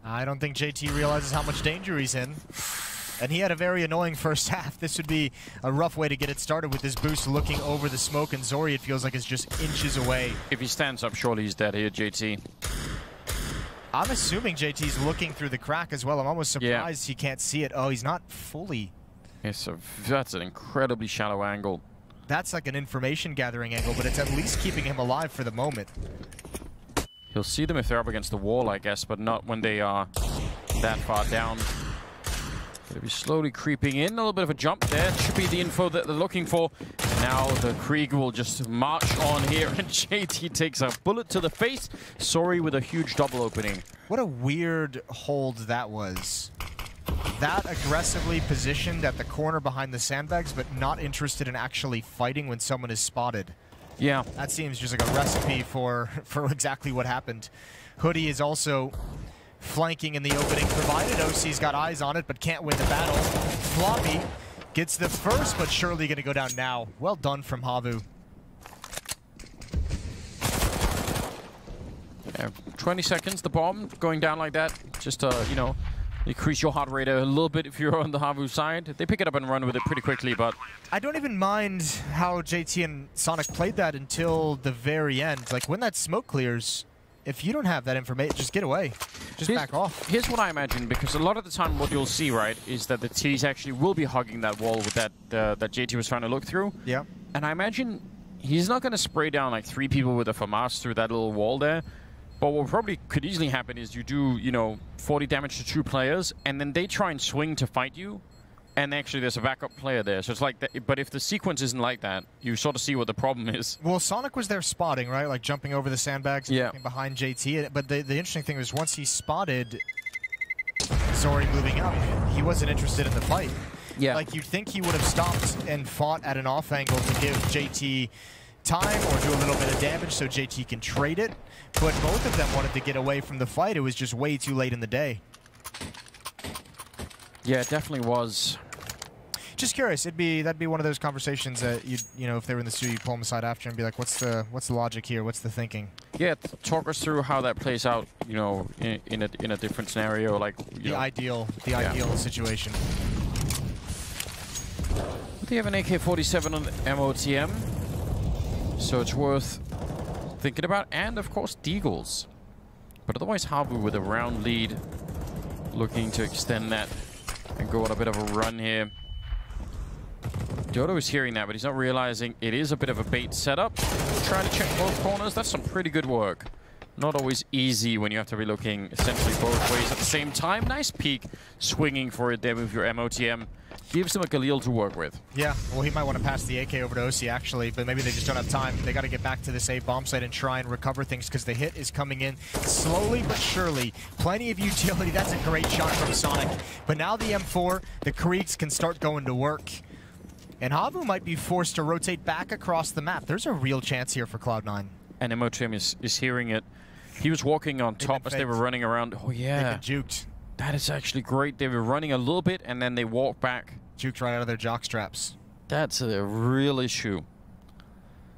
I don't think JT realizes how much danger he's in. And he had a very annoying first half. This would be a rough way to get it started with this boost looking over the smoke, and Zori, it feels like, is just inches away. If he stands up, surely he's dead here, JT. I'm assuming JT's looking through the crack as well. I'm almost surprised he can't see it. Oh, he's not fully. Yeah, so that's an incredibly shallow angle. That's like an information gathering angle, but it's at least keeping him alive for the moment. He'll see them if they're up against the wall, I guess, but not when they are that far down. Gonna be slowly creeping in. A little bit of a jump there. Should be the info that they're looking for. Now the Krieg will just march on here, and JT takes a bullet to the face. Sorry, with a huge double opening. What a weird hold that was. That aggressively positioned at the corner behind the sandbags, but not interested in actually fighting when someone is spotted. Yeah. That seems just like a recipe for exactly what happened. Hoodie is also flanking in the opening, provided OC's got eyes on it, but can't win the battle. Floppy gets the first, but surely going to go down now. Well done from HAVU. Yeah, 20 seconds, the bomb going down like that. Just, increase your heart rate a little bit if you're on the HAVU side. They pick it up and run with it pretty quickly, but I don't even mind how JT and Sonic played that until the very end. Like, when that smoke clears, if you don't have that information, just get away. Just back off. Here's what I imagine, because a lot of the time what you'll see, right, is that the T's actually will be hugging that wall with that JT was trying to look through. Yeah. And I imagine he's not going to spray down like 3 people with a FAMAS through that little wall there. But what probably could easily happen is you do, 40 damage to 2 players, and then they try and swing to fight you. And actually, there's a backup player there. So it's like that. But if the sequence isn't like that, you sort of see what the problem is. Well, Sonic was there spotting, right? Like jumping over the sandbags and behind JT. But the interesting thing was once he spotted Zori moving up, he wasn't interested in the fight. Yeah. Like, you'd think he would have stopped and fought at an off angle to give JT time or do a little bit of damage so JT can trade it. But both of them wanted to get away from the fight. It was just way too late in the day. Yeah, it definitely was. Just curious, that'd be one of those conversations that if they were in the studio, you pull them aside after and be like, what's the logic here? What's the thinking? Yeah, talk us through how that plays out, in a different scenario, like the ideal situation. they have an AK-47 on MOTM, so it's worth thinking about. And, of course, Deagles. But otherwise, HAVU with a round lead, looking to extend that and go on a bit of a run here. Dodo is hearing that, but he's not realizing it is a bit of a bait setup. Trying to check both corners. That's some pretty good work. Not always easy when you have to be looking essentially both ways at the same time. Nice peek, swinging for it there with your MOTM. Gives him a Galil to work with. Yeah, well, he might want to pass the AK over to OC, actually, but maybe they just don't have time. They got to get back to this A bomb site and try and recover things, because the hit is coming in slowly but surely. Plenty of utility. That's a great shot from Sonic. But now the M4, the Creeks can start going to work. And HAVU might be forced to rotate back across the map. There's a real chance here for Cloud9. And MOTM is hearing it. He was walking on top as they were running around. Oh, yeah. They've been juked. That is actually great. They were running a little bit, and then they walked back. Juked right out of their jock straps. That's a real issue.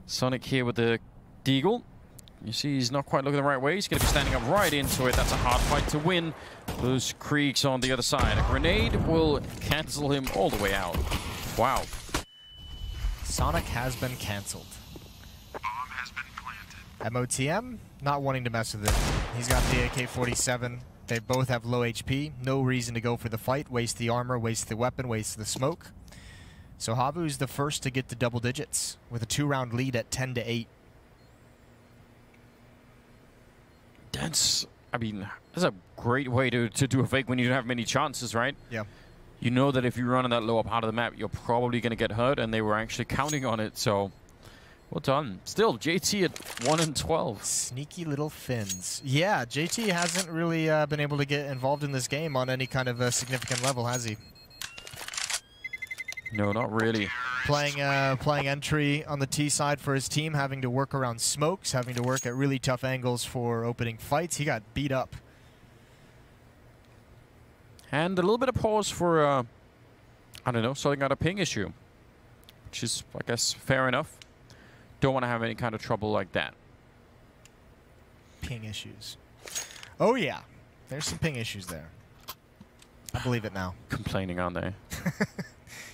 Sonic here with the Deagle. You see he's not quite looking the right way. He's going to be standing up right into it. That's a hard fight to win. Those Creeks on the other side. A grenade will cancel him all the way out. Wow. Sonic has been cancelled. Bomb has been planted. MOTM, not wanting to mess with it. He's got the AK-47. They both have low HP. No reason to go for the fight. Waste the armor, waste the weapon, waste the smoke. So HAVU is the first to get to double digits with a 2-round lead at 10-8. That's, I mean, that's a great way to do a fake when you don't have many chances, right? Yeah. You know that if you run on that lower part of the map, you're probably going to get hurt, and they were actually counting on it, so well done. Still, JT at 1-12. Sneaky little Finns. Yeah, JT hasn't really been able to get involved in this game on any kind of a significant level, has he? No, not really. Playing entry on the T side for his team, having to work around smokes, having to work at really tough angles for opening fights. He got beat up. And a little bit of pause for, I don't know, sorting out a ping issue. Which is, I guess, fair enough. Don't want to have any kind of trouble like that. Ping issues. Oh, yeah. There's some ping issues there. I believe it now. Complaining, aren't they?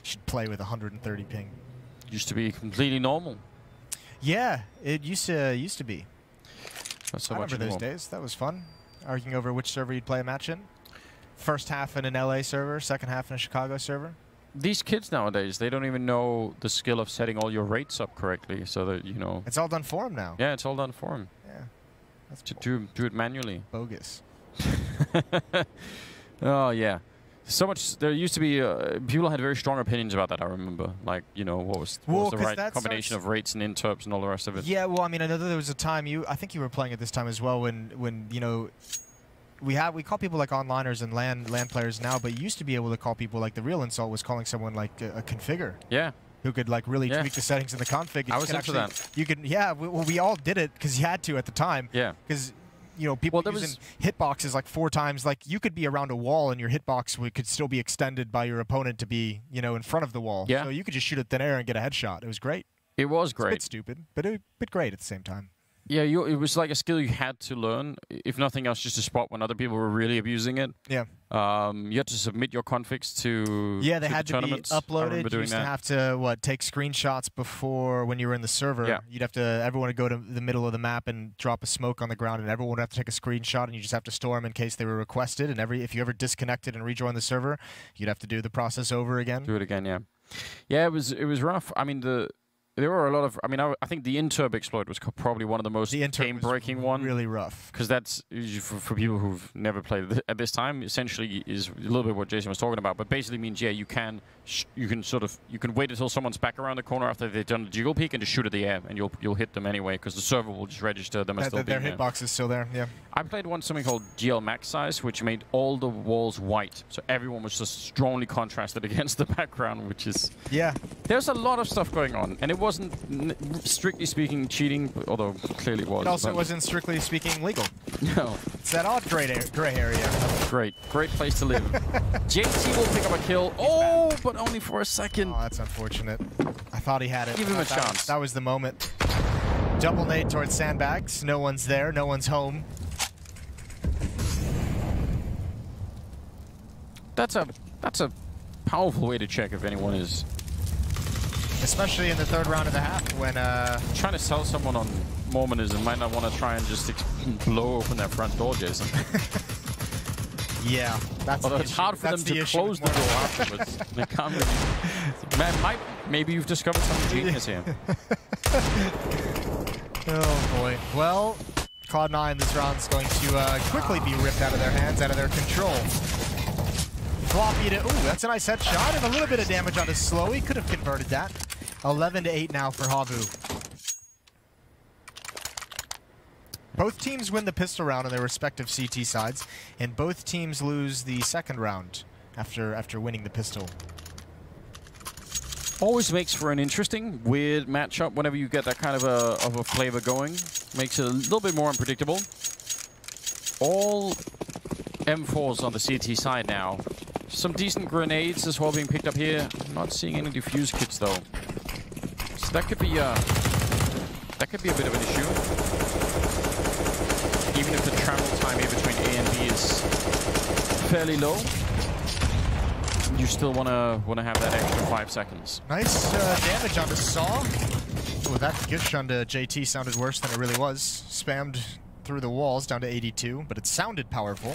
Should play with 130 ping. Used to be completely normal. Yeah, it used to be. Not so I much remember those anymore. days. That was fun. Arguing over which server you'd play a match in. First half in an LA server, second half in a Chicago server. These kids nowadays, they don't even know the skill of setting all your rates up correctly, so that, you know. It's all done for them now. Yeah, it's all done for them. Yeah. That's To do it manually. bogus. Oh, yeah. So much. There used to be people had very strong opinions about that. I remember, like, you know, what was the right combination of rates and interps and all the rest of it. Yeah, well, I mean, I know that there was a time I think you were playing at this time as well when you know, we call people like onliners and LAN players now, but you used to be able to call people like the real insult was calling someone like a configger. Yeah. Who could like really tweak the settings in the config. I was into that. You could, yeah. Well, we all did it because you had to at the time. Yeah. Because you know, people using hitboxes like 4 times. Like, you could be around a wall and your hitbox could still be extended by your opponent to be, you know, in front of the wall. Yeah. So you could just shoot at thin air and get a headshot. It was great. It was great. It's a bit stupid, but great at the same time. Yeah, it was like a skill you had to learn, if nothing else, just to spot when other people were really abusing it. Yeah. You had to submit your configs to Yeah, they had to be tournaments. uploaded. You used to have to, take screenshots before when you were in the server. Yeah. You'd have to, everyone would go to the middle of the map and drop a smoke on the ground, and everyone would have to take a screenshot, and you just have to store them in case they were requested. And if you ever disconnected and rejoined the server, you'd have to do the process over again. Do it again, yeah. Yeah, it was rough. I mean, there were a lot of. I mean, I think the interb exploit was probably one of the most game-breaking one. Really rough. Because that's for people who've never played at this time. Essentially, is a little bit what Jason was talking about. But basically means, yeah, you can wait until someone's back around the corner after they've done the jiggle peek and just shoot at the air, and you'll hit them anyway because the server will just register them as still being their hitbox is still there. Yeah. I played something called GL Max Size, which made all the walls white, so everyone was just strongly contrasted against the background, which is There's a lot of stuff going on, and it wasn't strictly speaking cheating, although clearly it was. It also wasn't strictly speaking legal. No. It's that odd gray area. Great place to live. JT will pick up a kill. Oh, but only for a second. Oh, that's unfortunate. I thought he had it. Give him a chance. That was the moment. Double nade towards sandbags. No one's there. No one's home. That's a powerful way to check if anyone is Especially in the third round of the half when... Trying to sell someone on Mormonism might not want to try and just blow open their front door, Jason. Yeah, that's although it's hard for them to close the door afterwards. They can't really... Man, maybe you've discovered some genius here. Oh boy. Well, Cloud9 this round's going to quickly be ripped out of their hands, out of their control. Floppy to... Ooh, that's a nice headshot and a little bit of damage on his slow. He could have converted that. 11-8 now for HAVU. Both teams win the pistol round on their respective CT sides, and both teams lose the second round after winning the pistol. Always makes for an interesting, weird matchup whenever you get that kind of a flavor going. Makes it a little bit more unpredictable. All M4s on the CT side now. Some decent grenades as well being picked up here. I'm not seeing any defuse kits though. So that could be a bit of an issue. Even if the travel time here between A and B is fairly low, you still wanna have that extra 5 seconds. Nice damage on the Saw. Oh, that gift onto JT sounded worse than it really was. Spammed through the walls down to 82, but it sounded powerful.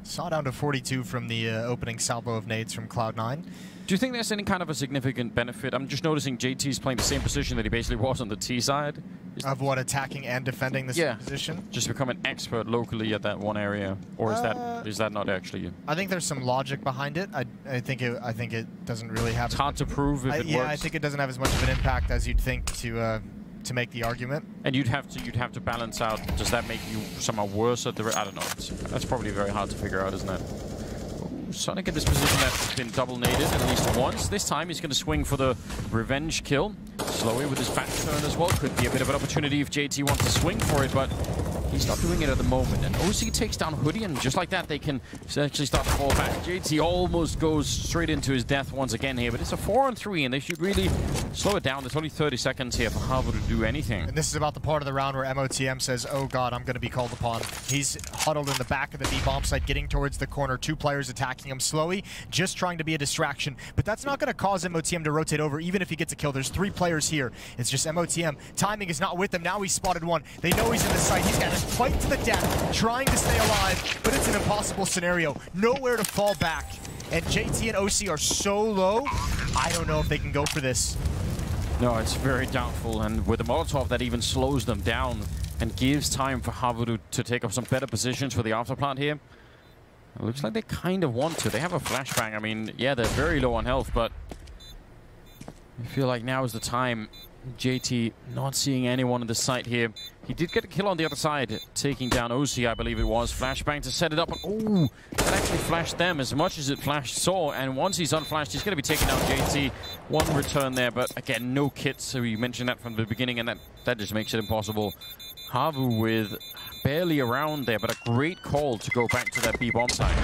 Saw down to 42 from the opening salvo of nades from Cloud9. Do you think there's any kind of a significant benefit? I'm just noticing JT's playing the same position that he basically was on the T side. Of what, attacking and defending the same position? Just become an expert locally at that one area, or is that not actually? I think there's some logic behind it. I think it doesn't really have. It's hard to prove if it works. Yeah, I think it doesn't have as much of an impact as you'd think to make the argument. And you'd have to balance out. Does that make you somehow worse at the? I don't know. That's probably very hard to figure out, isn't it? Sonic in this position that's been double naded at least once. This time he's going to swing for the revenge kill. Slowy with his back turn as well. Could be a bit of an opportunity if JT wants to swing for it, but he's not doing it at the moment. And OC takes down Hoodie, and just like that, they can actually start to fall back. JT almost goes straight into his death once again here, but it's a 4-on-3, and they should really slow it down. There's only 30 seconds here for HAVU to do anything. And this is about the part of the round where MOTM says, oh god, I'm going to be called upon. He's huddled in the back of the B bomb site, getting towards the corner. 2 players attacking him slowly, just trying to be a distraction. But that's not going to cause MOTM to rotate over, even if he gets a kill. There's 3 players here. It's just MOTM. Timing is not with him. Now he's spotted 1. They know he's in the site. He's got to fight to the death, trying to stay alive, but it's an impossible scenario. Nowhere to fall back. And JT and OC are so low, I don't know if they can go for this. No, it's very doubtful, and with the Molotov, that even slows them down and gives time for HAVU to take up some better positions for the afterplant here. It looks like they kind of want to. They have a flashbang. I mean, yeah, they're very low on health, but I feel like now is the time. JT not seeing anyone in the site here. He did get a kill on the other side, taking down OC, I believe it was. Flashbang to set it up. Oh, that actually flashed them as much as it flashed Saw. And once he's unflashed, he's going to be taking down JT. 1 return there, but again, no kits. So we mentioned that from the beginning, and that just makes it impossible. HAVU with barely around there, but a great call to go back to that B bomb site.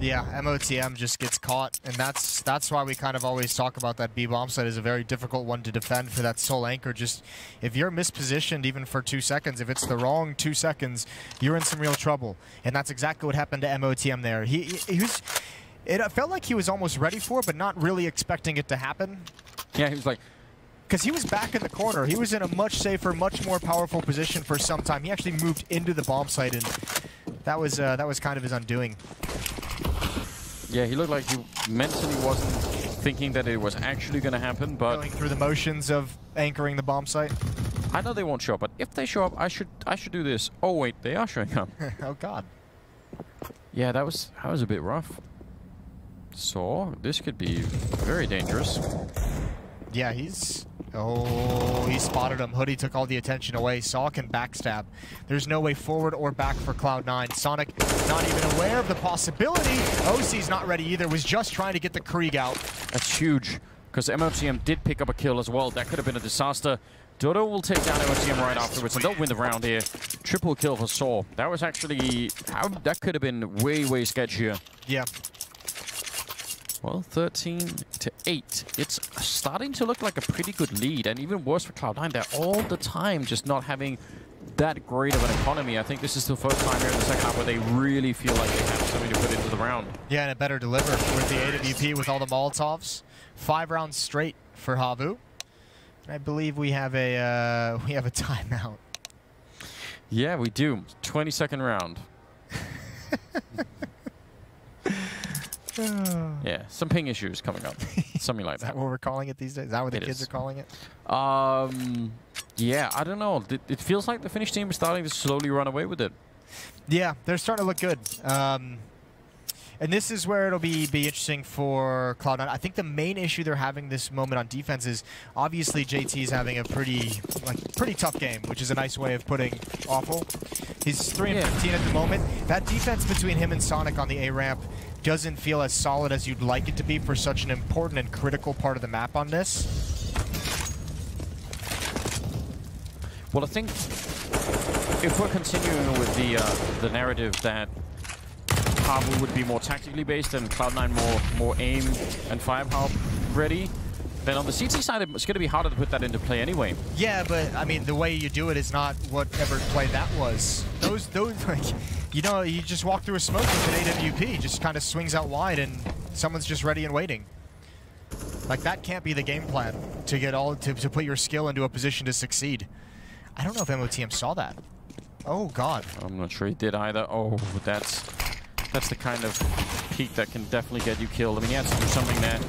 Yeah, MOTM just gets caught, and that's why we kind of always talk about that B bomb site as a very difficult one to defend for that sole anchor. Just if you're mispositioned even for 2 seconds, if it's the wrong 2 seconds, you're in some real trouble. And that's exactly what happened to MOTM there. It felt like he was almost ready for it, but not really expecting it to happen. Yeah, he was like, because he was back in the corner. He was in a much safer, much more powerful position for some time. He actually moved into the bomb site, and that was kind of his undoing. Yeah, he looked like he mentally wasn't thinking that it was actually going to happen, but going through the motions of anchoring the bomb site. I know they won't show up, but if they show up, I should do this. Oh wait, they are showing up. Oh god. Yeah, that was a bit rough. So this could be very dangerous. Yeah, oh, he spotted him. Hoodie took all the attention away. Saw can backstab. There's no way forward or back for Cloud9. Sonic not even aware of the possibility. OC's not ready either. Was just trying to get the Krieg out. That's huge, because MOTM did pick up a kill as well. That could have been a disaster. Dodo will take down MOTM right afterwards, and they'll win the round here. Triple kill for Saw. That was actually... that could have been way, way sketchier. Yeah. Well, 13-8. It's starting to look like a pretty good lead, and even worse for Cloud9. They're all the time just not having that great of an economy. I think this is the first time here in the second half where they really feel like they have something to put into the round. Yeah, and it better deliver with the AWP with all the Molotovs. 5 rounds straight for HAVU. I believe we have a timeout. Yeah, we do. 22nd round. Yeah, some ping issues coming up. Something like that. Is that what we're calling it these days? Is that what the kids are calling it? Yeah, I don't know. It feels like the Finnish team is starting to slowly run away with it. Yeah, they're starting to look good. And this is where it'll be interesting for Cloud9. I think the main issue they're having this moment on defense is obviously JT is having a pretty tough game, which is a nice way of putting awful. He's 3-15 at the moment. That defense between him and Sonic on the A ramp doesn't feel as solid as you'd like it to be for such an important and critical part of the map on this. Well, I think if we're continuing with the narrative that HAVU would be more tactically based and Cloud9 more aim and firepower ready, then on the CT side it's going to be harder to put that into play anyway. Yeah, but I mean the way you do it is not whatever play that was. Those like, you know, you just walk through a smoke with an AWP, just kind of swings out wide and someone's just ready and waiting. Like that can't be the game plan to get to put your skill into a position to succeed. I don't know if MOTM saw that. Oh god. I'm not sure he did either. Oh, that's the kind of peak that can definitely get you killed. I mean, he had to do something there.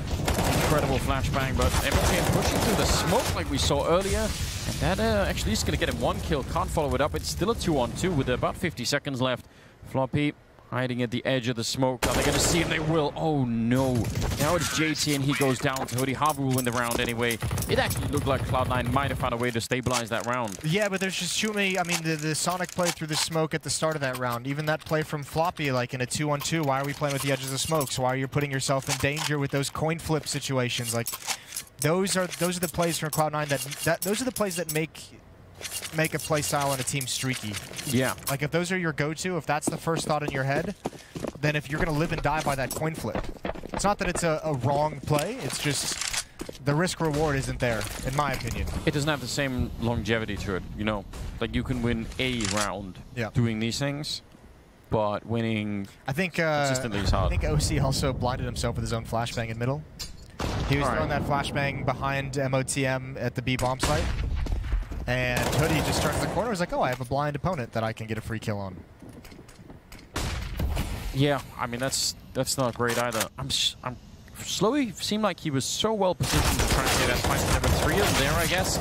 Incredible flashbang, but MOTM pushing through the smoke like we saw earlier. And that actually is going to get him 1 kill. Can't follow it up. It's still a 2-on-2 with about 50 seconds left. Floppy hiding at the edge of the smoke. Are they going to see if they will? Oh no. Now it's JT and he goes down to Hoodie. HAVU will win the round anyway. It actually looked like Cloud9 might have found a way to stabilize that round. Yeah, but there's just too many. I mean, the Sonic play through the smoke at the start of that round. Even that play from Floppy, like in a 2-on-2. Why are we playing with the edges of smoke? So why are you putting yourself in danger with those coin flip situations? Like, those are the plays from Cloud9 those are the plays that make a play style on a team streaky. Yeah. Like if those are your go-to, if that's the first thought in your head, then if you're going to live and die by that coin flip. It's not that it's a wrong play, it's just the risk reward isn't there, in my opinion. It doesn't have the same longevity to it, you know. Like you can win a round doing these things, but winning consistently is hard. I think OC also blinded himself with his own flashbang in middle. He was throwing that flashbang behind MOTM at the B bomb site. And Hoodie just turns the corner and was like, oh, I have a blind opponent that I can get a free kill on. Yeah, I mean, that's not great either. I'm slowly seemed like he was so well positioned to try and get that fight number 3 of them there, I guess.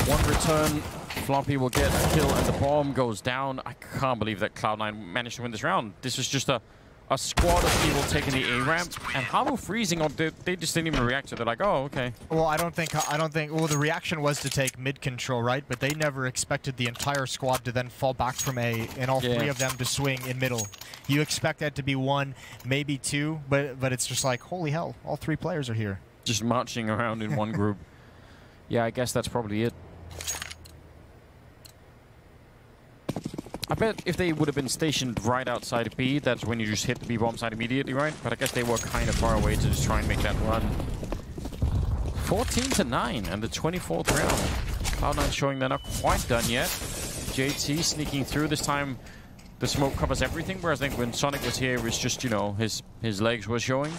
1 return, Floppy will get a kill and the bomb goes down. I can't believe that Cloud9 managed to win this round. This was just a squad of people taking the A ramp and HAVU freezing. They just didn't even react to it. They're like, oh, okay. Well, I don't think. Well, the reaction was to take mid control, right? But they never expected the entire squad to then fall back from A and all 3 of them to swing in middle. You expect that to be 1, maybe 2, but it's just like, holy hell, all 3 players are here. Just marching around in one group. Yeah, I guess that's probably it. I bet if they would have been stationed right outside of B, that's when you just hit the B bomb site immediately, right? But I guess they were kind of far away to just try and make that run. 14-9 and the 24th round. Cloud9 showing they're not quite done yet. JT sneaking through. This time the smoke covers everything, whereas I think when Sonic was here, it was just, you know, his legs were showing.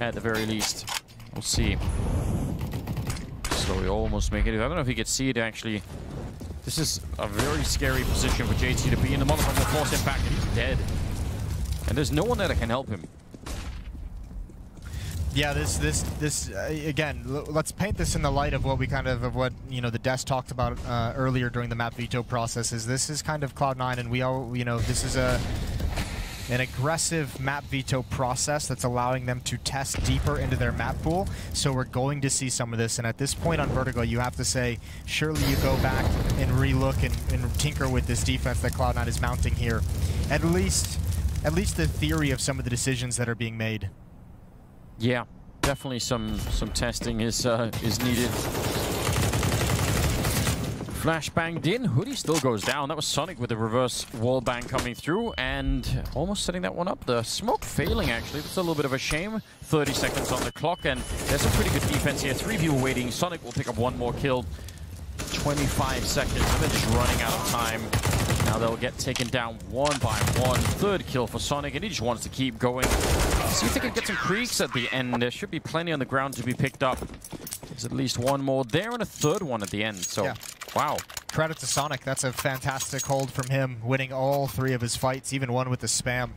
At the very least. We'll see. So we almost make it. I don't know if he could see it actually. This is a very scary position for JT to be in. The motherfucker will force him back and he's dead. And there's no one there that can help him. Yeah, this again, let's paint this in the light of what what, you know, the desk talked about earlier during the map veto processes. This is kind of Cloud9 and we all, you know, this is an aggressive map veto process that's allowing them to test deeper into their map pool. So we're going to see some of this. And at this point on Vertigo, you have to say, surely you go back and relook and tinker with this defense that Cloud9 is mounting here. At least the theory of some of the decisions that are being made. Yeah, definitely some testing is needed. Flashbanged in. Hoodie still goes down. That was Sonic with the reverse wallbang coming through and almost setting that one up. The smoke failing, actually. That's a little bit of a shame. 30 seconds on the clock, and there's a pretty good defense here. 3 people waiting. Sonic will pick up one more kill. 25 seconds, and they're just running out of time. Now they'll get taken down one by one. 3rd kill for Sonic, and he just wants to keep going. See if they can get some creeks at the end. There should be plenty on the ground to be picked up. There's at least one more there and a 3rd one at the end. So, yeah. Wow. Credit to Sonic. That's a fantastic hold from him, winning all 3 of his fights, even one with the spam.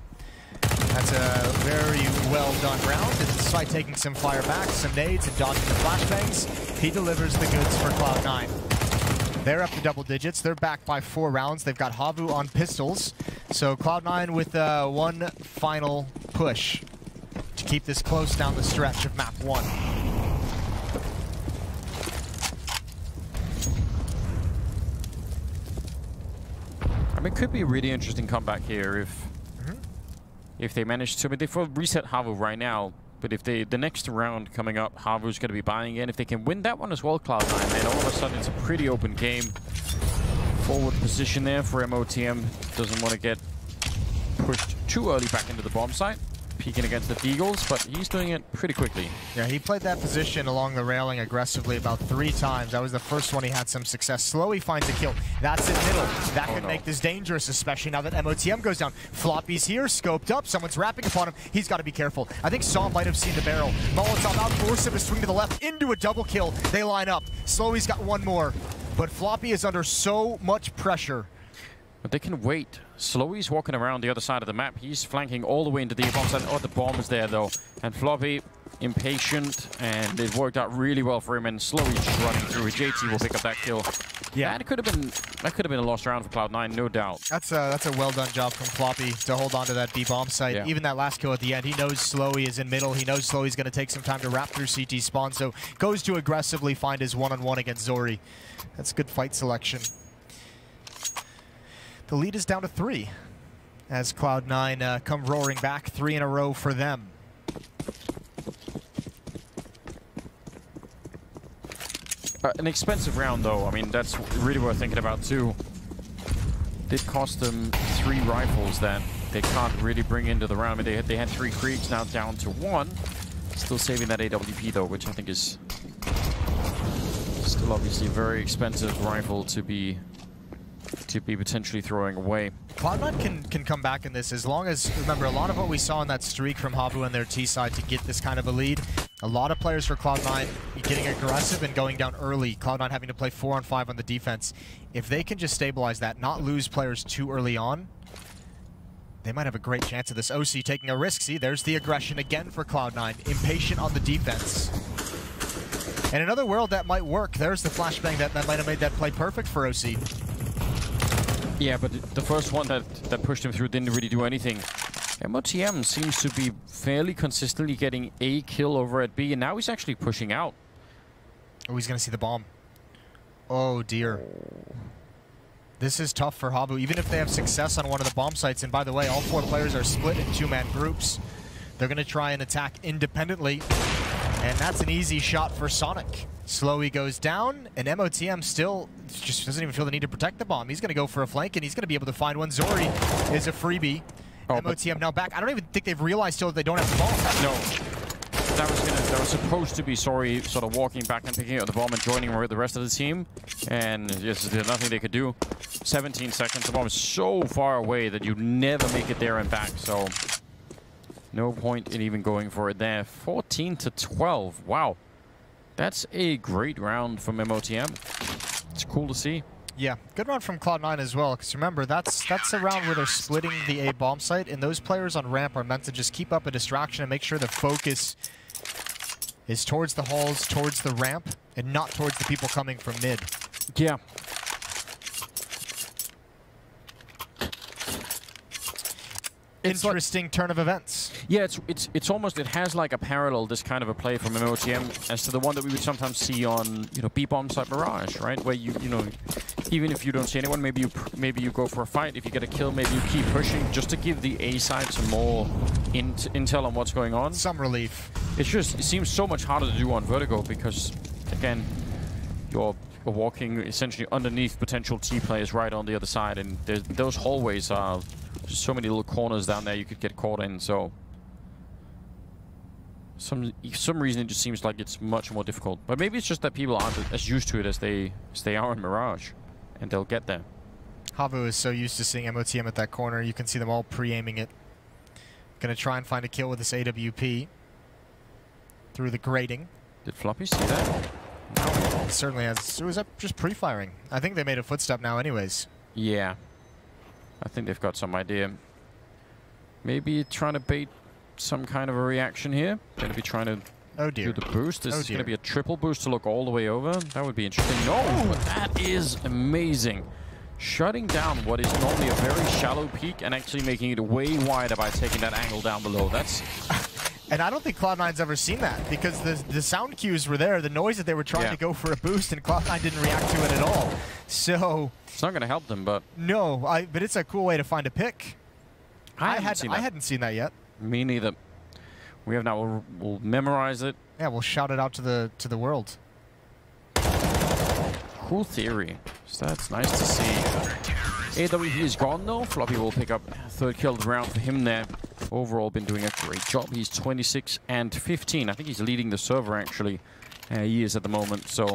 That's a very well done round. And despite taking some fire back, some nades, and dodging the flashbangs, he delivers the goods for Cloud9. They're up to double digits. They're back by 4 rounds. They've got HAVU on pistols. So Cloud9 with one final push to keep this close down the stretch of map 1. I mean, it could be a really interesting comeback here if they manage to. I mean, they reset HAVU right now, but if the next round coming up, HAVU's going to be buying in. If they can win that one as well, Cloud9, then all of a sudden it's a pretty open game. Forward position there for MOTM. Doesn't want to get pushed too early back into the bomb site. Peeking against the Deagles, but he's doing it pretty quickly. Yeah, he played that position along the railing aggressively about 3 times. That was the first one he had some success. Slowly finds a kill. That's in middle. That could make this dangerous, especially now that MOTM goes down. Floppy's here, scoped up. Someone's rapping upon him. He's got to be careful. I think Saw might have seen the barrel. Molotov out, force him to swing to the left into a double kill. They line up. Slowy's got one more, but Floppy is under so much pressure. But they can wait. Slowy's walking around the other side of the map. He's flanking all the way into the bomb side. Oh, the bomb is there, though. And Floppy, impatient, and it worked out really well for him. And Slowy's just running through. JT will pick up that kill. Yeah, that could have been a lost round for Cloud9, no doubt. That's a well done job from Floppy to hold on to that B bomb site. Yeah. Even that last kill at the end, he knows Slowy is in middle. He knows Slowy's going to take some time to wrap through CT spawn, so goes to aggressively find his one-on-one against Zori. That's good fight selection. The lead is down to 3 as Cloud9 come roaring back, 3 in a row for them. An expensive round, though. I mean, that's really worth thinking about, too. Did cost them 3 rifles that they can't really bring into the round. I mean, they had 3 creeps, now down to 1. Still saving that AWP, though, which I think is still obviously a very expensive rifle to be potentially throwing away. Cloud9 can come back in this as long as, remember, a lot of what we saw in that streak from HAVU and their T side to get this kind of a lead, a lot of players for Cloud9 getting aggressive and going down early, Cloud9 having to play 4-on-5 on the defense. If they can just stabilize that, not lose players too early on, they might have a great chance of this. OC taking a risk. See, there's the aggression again for Cloud9. Impatient on the defense. In another world that might work, there's the flashbang that might have made that play perfect for OC. Yeah, but the first one that pushed him through didn't really do anything. MOTM seems to be fairly consistently getting a kill over at B, and now he's actually pushing out. Oh, he's going to see the bomb. Oh, dear. This is tough for HAVU, even if they have success on one of the bomb sites. And by the way, all 4 players are split in 2-man groups. They're going to try and attack independently, and that's an easy shot for Sonic. Slowy goes down, and MOTM still just doesn't even feel the need to protect the bomb. He's going to go for a flank, and he's going to be able to find one. Zori is a freebie. Oh, MOTM now back. I don't even think they've realized still that they don't have the bomb. No. That was supposed to be Zori sort of walking back and picking up the bomb and joining with the rest of the team. And just there's nothing they could do. 17 seconds. The bomb is so far away that you never make it there and back. So no point in even going for it there. 14-12. Wow. That's a great round from MOTM. It's cool to see. Yeah, good round from Cloud9 as well, because remember, that's a round where they're splitting the A bomb site, and those players on ramp are meant to just keep up a distraction and make sure the focus is towards the halls, towards the ramp, and not towards the people coming from mid. Yeah. Interesting turn of events. Yeah, it's almost, it has like a parallel, this kind of a play from MOTM as to the one that we would sometimes see on, you know, B-bomb site Mirage, right? Where you know, even if you don't see anyone, maybe you go for a fight. If you get a kill, maybe you keep pushing just to give the A side some more intel on what's going on. Some relief. It seems so much harder to do on Vertigo because, again, you're walking essentially underneath potential T players right on the other side, and those hallways are so many little corners down there you could get caught in. So some reason it just seems like it's much more difficult. But maybe it's just that people aren't as used to it as they are in Mirage, and they'll get there. HAVU is so used to seeing MOTM at that corner. You can see them all pre-aiming it. Gonna try and find a kill with this AWP through the grating. Did Floppy see that? No, it certainly has. It was just pre-firing. I think they made a footstep now anyways. Yeah. I think they've got some idea. Maybe trying to bait some kind of a reaction here. Gonna be trying to do the boost. This is gonna be a triple boost to look all the way over. That would be interesting. No, but that is amazing. Shutting down what is normally a very shallow peak and actually making it way wider by taking that angle down below. That's... And I don't think Cloud9's ever seen that, because the sound cues were there, the noise that they were trying to go for a boost, and Cloud9 didn't react to it at all. So... It's not going to help them, but... No, but it's a cool way to find a pick. I hadn't seen that yet. Me neither. We have now, we'll memorize it. Yeah, we'll shout it out to the world. Cool theory. So that's nice to see. AWP is gone though. Floppy will pick up third kill of the round for him there. Overall, been doing a great job. He's 26 and 15. I think he's leading the server actually. He is at the moment. So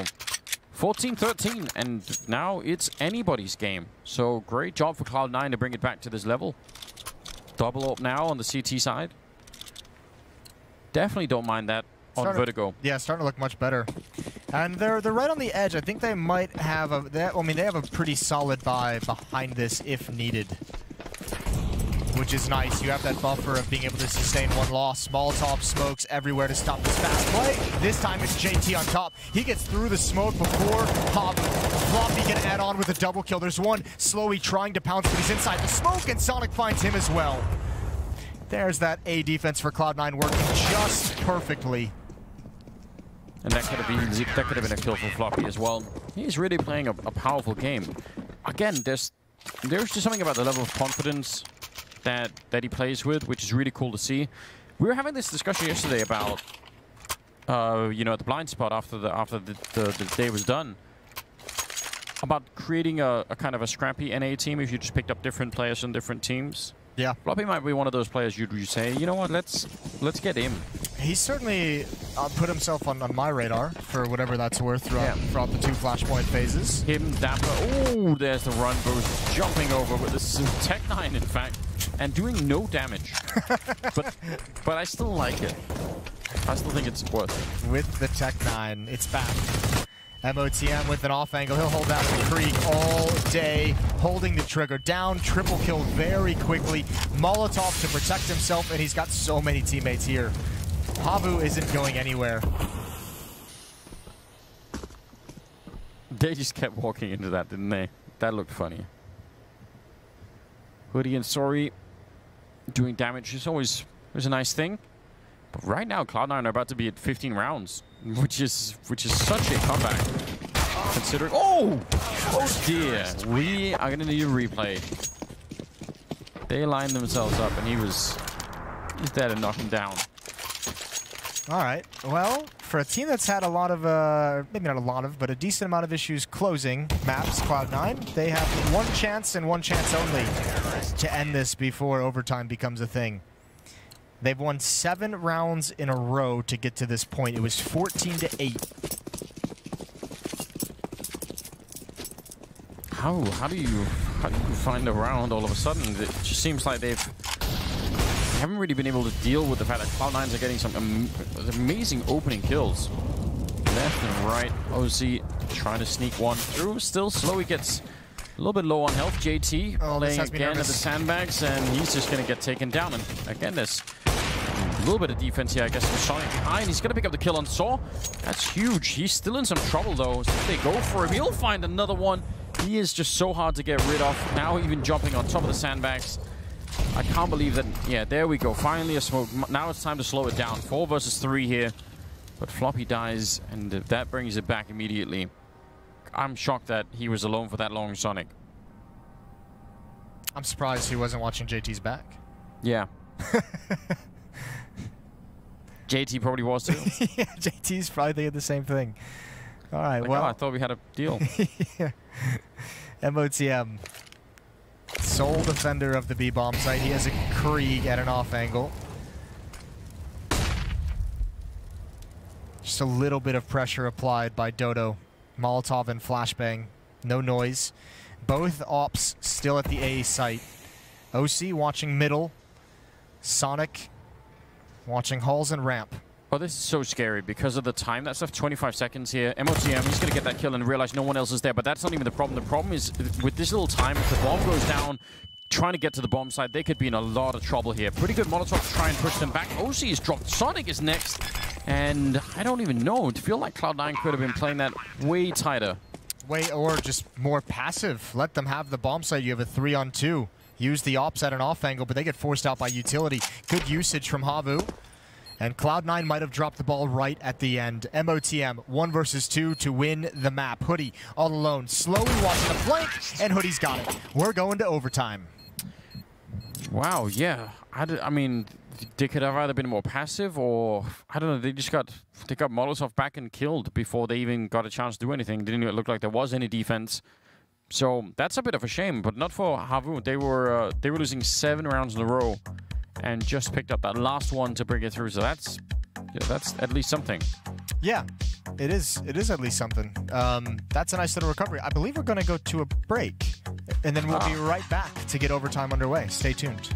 14-13, and now it's anybody's game. So great job for Cloud9 to bring it back to this level. Double up now on the CT side. Definitely don't mind that on Vertigo. Yeah, starting to look much better. And they're right on the edge. I think they might have a... they have a pretty solid buy behind this if needed, which is nice. You have that buffer of being able to sustain one loss. Molotov smokes everywhere to stop this fast play. This time it's JT on top. He gets through the smoke before HAVU. Floppy can add on with a double kill. There's one Slowy trying to pounce, but he's inside the smoke, and Sonic finds him as well. There's that A defense for Cloud9 working just perfectly. And that could have been a kill for Floppy as well. He's really playing a powerful game. Again, there's just something about the level of confidence that he plays with, which is really cool to see. We were having this discussion yesterday about, you know, at the blind spot after the day was done, about creating a kind of a scrappy NA team if you just picked up different players on different teams. Yeah, Floppy might be one of those players you'd say, you know what, let's get him. He's certainly put himself on my radar for whatever that's worth throughout the two Flashpoint phases. Him, Dapper. Oh, there's the run boost, jumping over with this Tech9, in fact, and doing no damage. but I still like it. I still think it's worth it. With the Tech9, it's back. MOTM with an off angle. He'll hold down the creek all day, holding the trigger down. Triple kill very quickly. Molotov to protect himself, and he's got so many teammates here. HAVU isn't going anywhere. They just kept walking into that, didn't they? That looked funny. Hoodie and Sorry doing damage is always a nice thing. But right now, Cloud9 are about to be at 15 rounds, which is such a comeback. Considering, oh dear, we are gonna need a replay. They lined themselves up, and he's there to knock him down. All right. Well, for a team that's had a lot of, maybe not a lot of, but a decent amount of issues closing maps, Cloud9, they have one chance and one chance only to end this before overtime becomes a thing. They've won 7 rounds in a row to get to this point. It was 14-8. How do you find a round all of a sudden? It just seems like they haven't really been able to deal with the fact that Cloud9s are getting some amazing opening kills. Left and right. OZ trying to sneak one through. Still slow. He gets a little bit low on health. JT playing again at the sandbags, and he's just going to get taken down. And again, there's a little bit of defense here, I guess, from Sonic behind. He's going to pick up the kill on Saw. That's huge. He's still in some trouble, though. So if they go for him, he'll find another one. He is just so hard to get rid of. Now even jumping on top of the sandbags. I can't believe that. Yeah, there we go. Finally a smoke. Now it's time to slow it down. 4 versus 3 here. But Floppy dies, and that brings it back immediately. I'm shocked that he was alone for that long, Sonic. I'm surprised he wasn't watching JT's back. Yeah. JT probably was too. Yeah, JT's probably thinking the same thing. All right, like, well. oh, I thought we had a deal. Yeah. MOTM, sole defender of the B-bomb site. He has a Krieg at an off angle. Just a little bit of pressure applied by Dodo. Molotov and Flashbang. No noise. Both ops still at the A site. OC watching middle. Sonic watching halls and ramp. Oh, this is so scary because of the time. That's left 25 seconds here. MOTM, he's going to get that kill and realize no one else is there. But that's not even the problem. The problem is with this little time, if the bomb goes down, trying to get to the bomb site, they could be in a lot of trouble here. Pretty good Molotov to try and push them back. OC is dropped. Sonic is next. And I don't even know. I feel like Cloud9 could have been playing that way tighter. Or just more passive. Let them have the bomb site. You have a 3-on-2. Use the ops at an off angle, but they get forced out by utility. Good usage from HAVU. And Cloud9 might have dropped the ball right at the end. MOTM, 1 versus 2 to win the map. Hoodie all alone, slowly watching the flank, and Hoodie's got it. We're going to overtime. Wow, yeah. I mean, they could have either been more passive or, I don't know, they got Molotov back and killed before they even got a chance to do anything. Didn't even look like there was any defense. So that's a bit of a shame, but not for HAVU. They were losing 7 rounds in a row and just picked up that last one to bring it through. So that's at least something. Yeah, it is at least something. That's a nice little recovery. I believe we're going to go to a break, and then we'll be right back to get overtime underway. Stay tuned.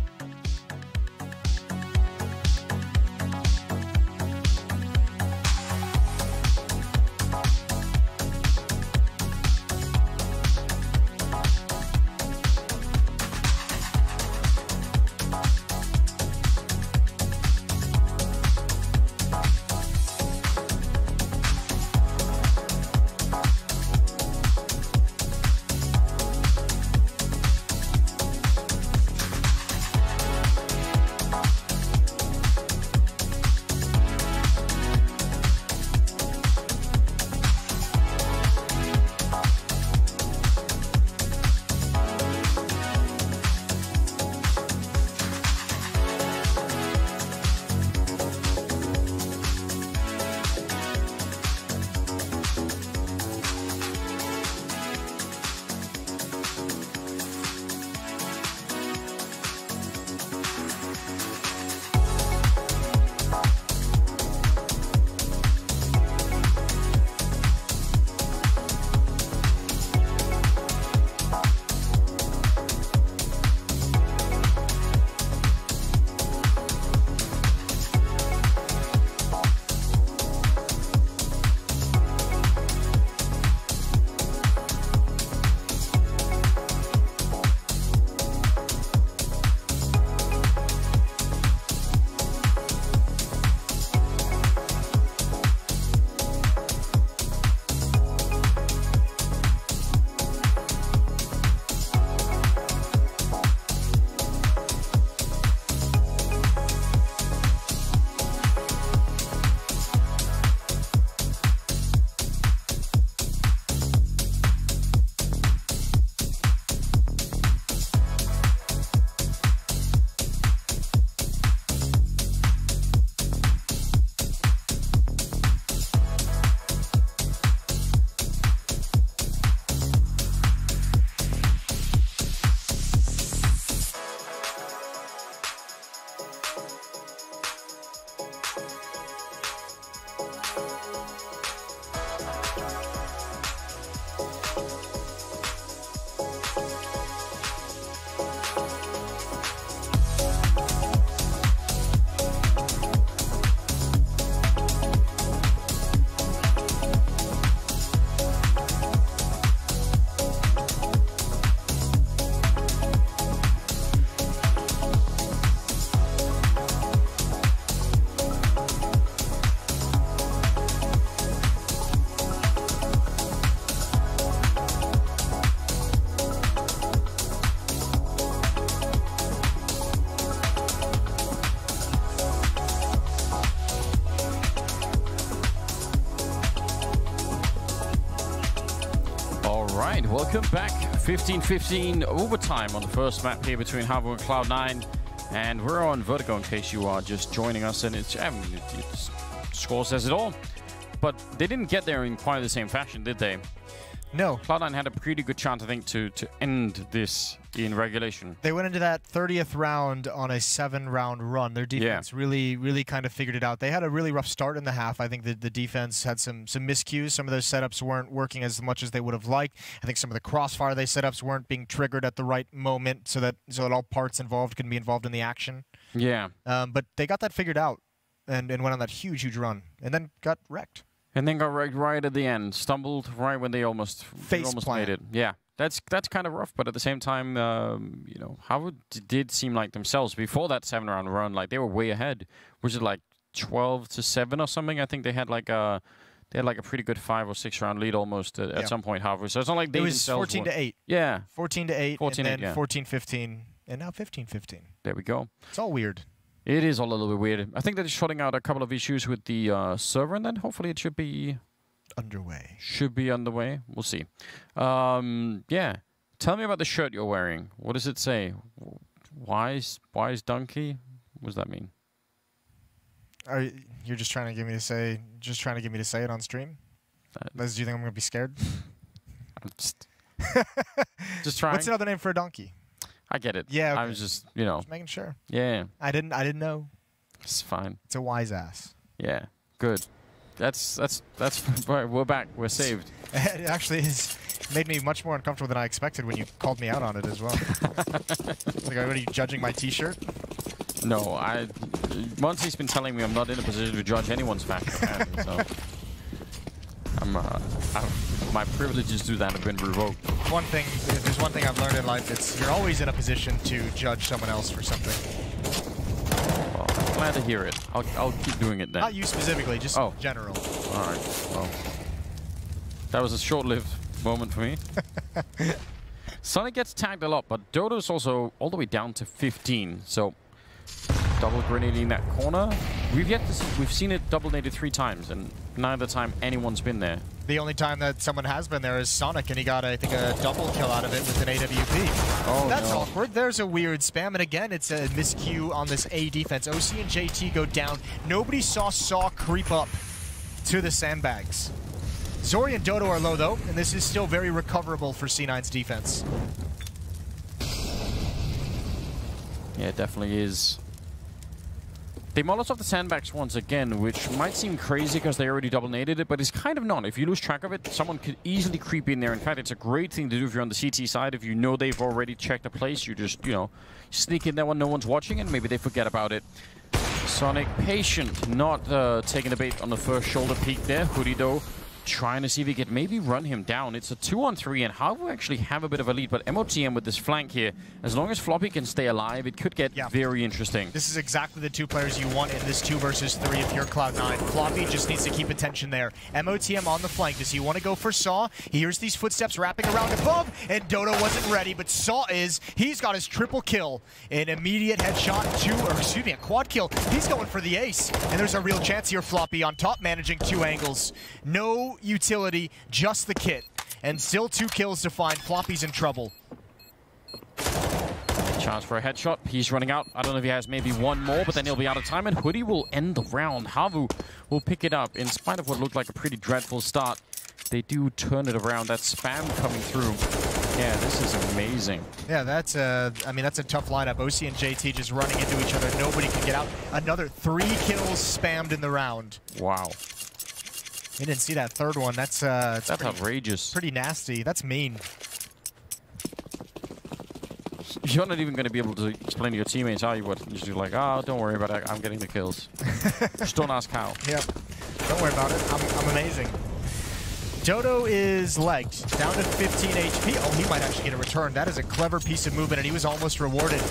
Welcome back. 15-15 overtime on the first map here between HAVU and Cloud9. And we're on Vertigo in case you are just joining us. And it's score says it all. but they didn't get there in quite the same fashion, did they? No. Cloud9 had a pretty good chance, I think, to end this in regulation. They went into that 30th round on a 7-round run. Their defense really kind of figured it out. They had a really rough start in the half. I think the defense had some miscues. Some of those setups weren't working as much as they would have liked. I think some of the crossfire they setups weren't being triggered at the right moment so that all parts involved can be involved in the action. Yeah. But they got that figured out and went on that huge run and then got wrecked. And then got wrecked right at the end. Stumbled right when they almost made it. Yeah, that's kind of rough. But at the same time, you know, HAVU did seem like themselves before that 7-round run, like they were way ahead. Was it like 12-7 or something? I think they had like a pretty good 5 or 6 round lead almost at some point. HAVU. So it's not like they themselves. It was 14-8. Yeah. 14-8. And then 14-15, and now 15-15. There we go. It's all weird. It is all a little bit weird. I think they're sorting out a couple of issues with the server, and then hopefully it should be underway. Should be underway. We'll see. Yeah. Tell me about the shirt you're wearing. What does it say? Wise donkey? What does that mean? You're just trying to get me to say? Just trying to get me to say it on stream? Do you think I'm gonna be scared? I'm just trying. What's another name for a donkey? I get it. Yeah, okay. I was just, you know. Just making sure. Yeah. I didn't know. It's fine. It's a wise ass. Yeah. Good. That's we're back. We're saved. It actually has made me much more uncomfortable than I expected when you called me out on it as well. Like, what are you judging my t-shirt? No, Monty's been telling me I'm not in a position to judge anyone's fashion, so my privileges to that have been revoked. If there's one thing I've learned in life, it's you're always in a position to judge someone else for something. Well, I'm glad to hear it. I'll keep doing it then. Not you specifically, just in general. All right. Well, that was a short-lived moment for me. Sonic gets tagged a lot, but Dodo's also all the way down to 15. So double grenading that corner. We've seen it double naded 3 times, and neither time anyone's been there. The only time that someone has been there is Sonic, and he got, I think, a double kill out of it with an AWP. Oh, that's awkward. There's a weird spam, and again, it's a miscue on this A defense. OC and JT go down. Nobody saw creep up to the sandbags. Zori and Dodo are low, though, and this is still very recoverable for C9's defense. Yeah, it definitely is. They Molotov the sandbags once again, which might seem crazy because they already double-naded it, but it's kind of not. If you lose track of it, someone could easily creep in there. In fact, it's a great thing to do if you're on the CT side. If you know they've already checked a place, you just, you know, sneak in there when no one's watching, and maybe they forget about it. Sonic patient, not taking the bait on the first shoulder peek there. Hoodie, though, trying to see if he could maybe run him down. It's a 2-on-3, and HAVU actually have a bit of a lead, but MOTM with this flank here, as long as Floppy can stay alive, it could get very interesting. This is exactly the 2 players you want in this 2 versus 3 if you're Cloud9. Floppy just needs to keep attention there. MOTM on the flank. Does he want to go for Saw? He hears these footsteps wrapping around above, and Dodo wasn't ready, but Saw is. He's got his triple kill. An immediate headshot, a quad kill. He's going for the ace, and there's a real chance here. Floppy on top, managing 2 angles. No utility, just the kit. And still 2 kills to find. Floppy's in trouble. Chance for a headshot. He's running out. I don't know if he has maybe 1 more, but then he'll be out of time, and Hoodie will end the round. HAVU will pick it up. In spite of what looked like a pretty dreadful start, they do turn it around. That spam coming through. Yeah, this is amazing. Yeah, that's I mean, that's a tough lineup. OC and JT just running into each other. Nobody can get out. Another 3 kills spammed in the round. Wow. You didn't see that 3rd one. That's outrageous. Pretty nasty. That's mean. You're not even going to be able to explain to your teammates, are you? What? You're just like, oh, don't worry about it. I'm getting the kills. Just don't ask how. Yep. Don't worry about it. I'm amazing. Dodo is legged, down to 15 HP. Oh, he might actually get a return. That is a clever piece of movement, and he was almost rewarded.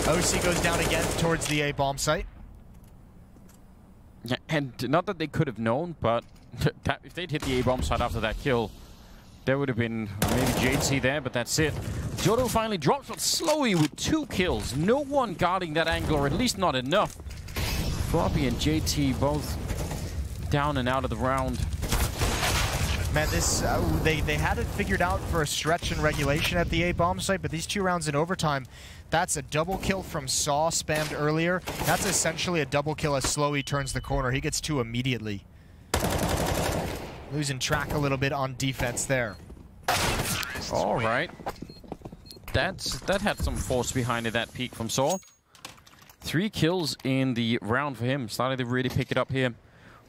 OC goes down again towards the A bomb site. Yeah, and not that they could have known, but if they'd hit the A bomb site after that kill, there would have been maybe JT there, but that's it. Dodo finally drops, but slowly with 2 kills. No one guarding that angle, or at least not enough. Floppy and JT both down and out of the round. Man, this they had it figured out for a stretch in regulation at the A bomb site, but these 2 rounds in overtime, that's a double kill from Saw spammed earlier. That's essentially a double kill as Slowy turns the corner. He gets 2 immediately. Losing track a little bit on defense there. All right. That had some force behind it, that peak from Saw. 3 kills in the round for him. Started to really pick it up here.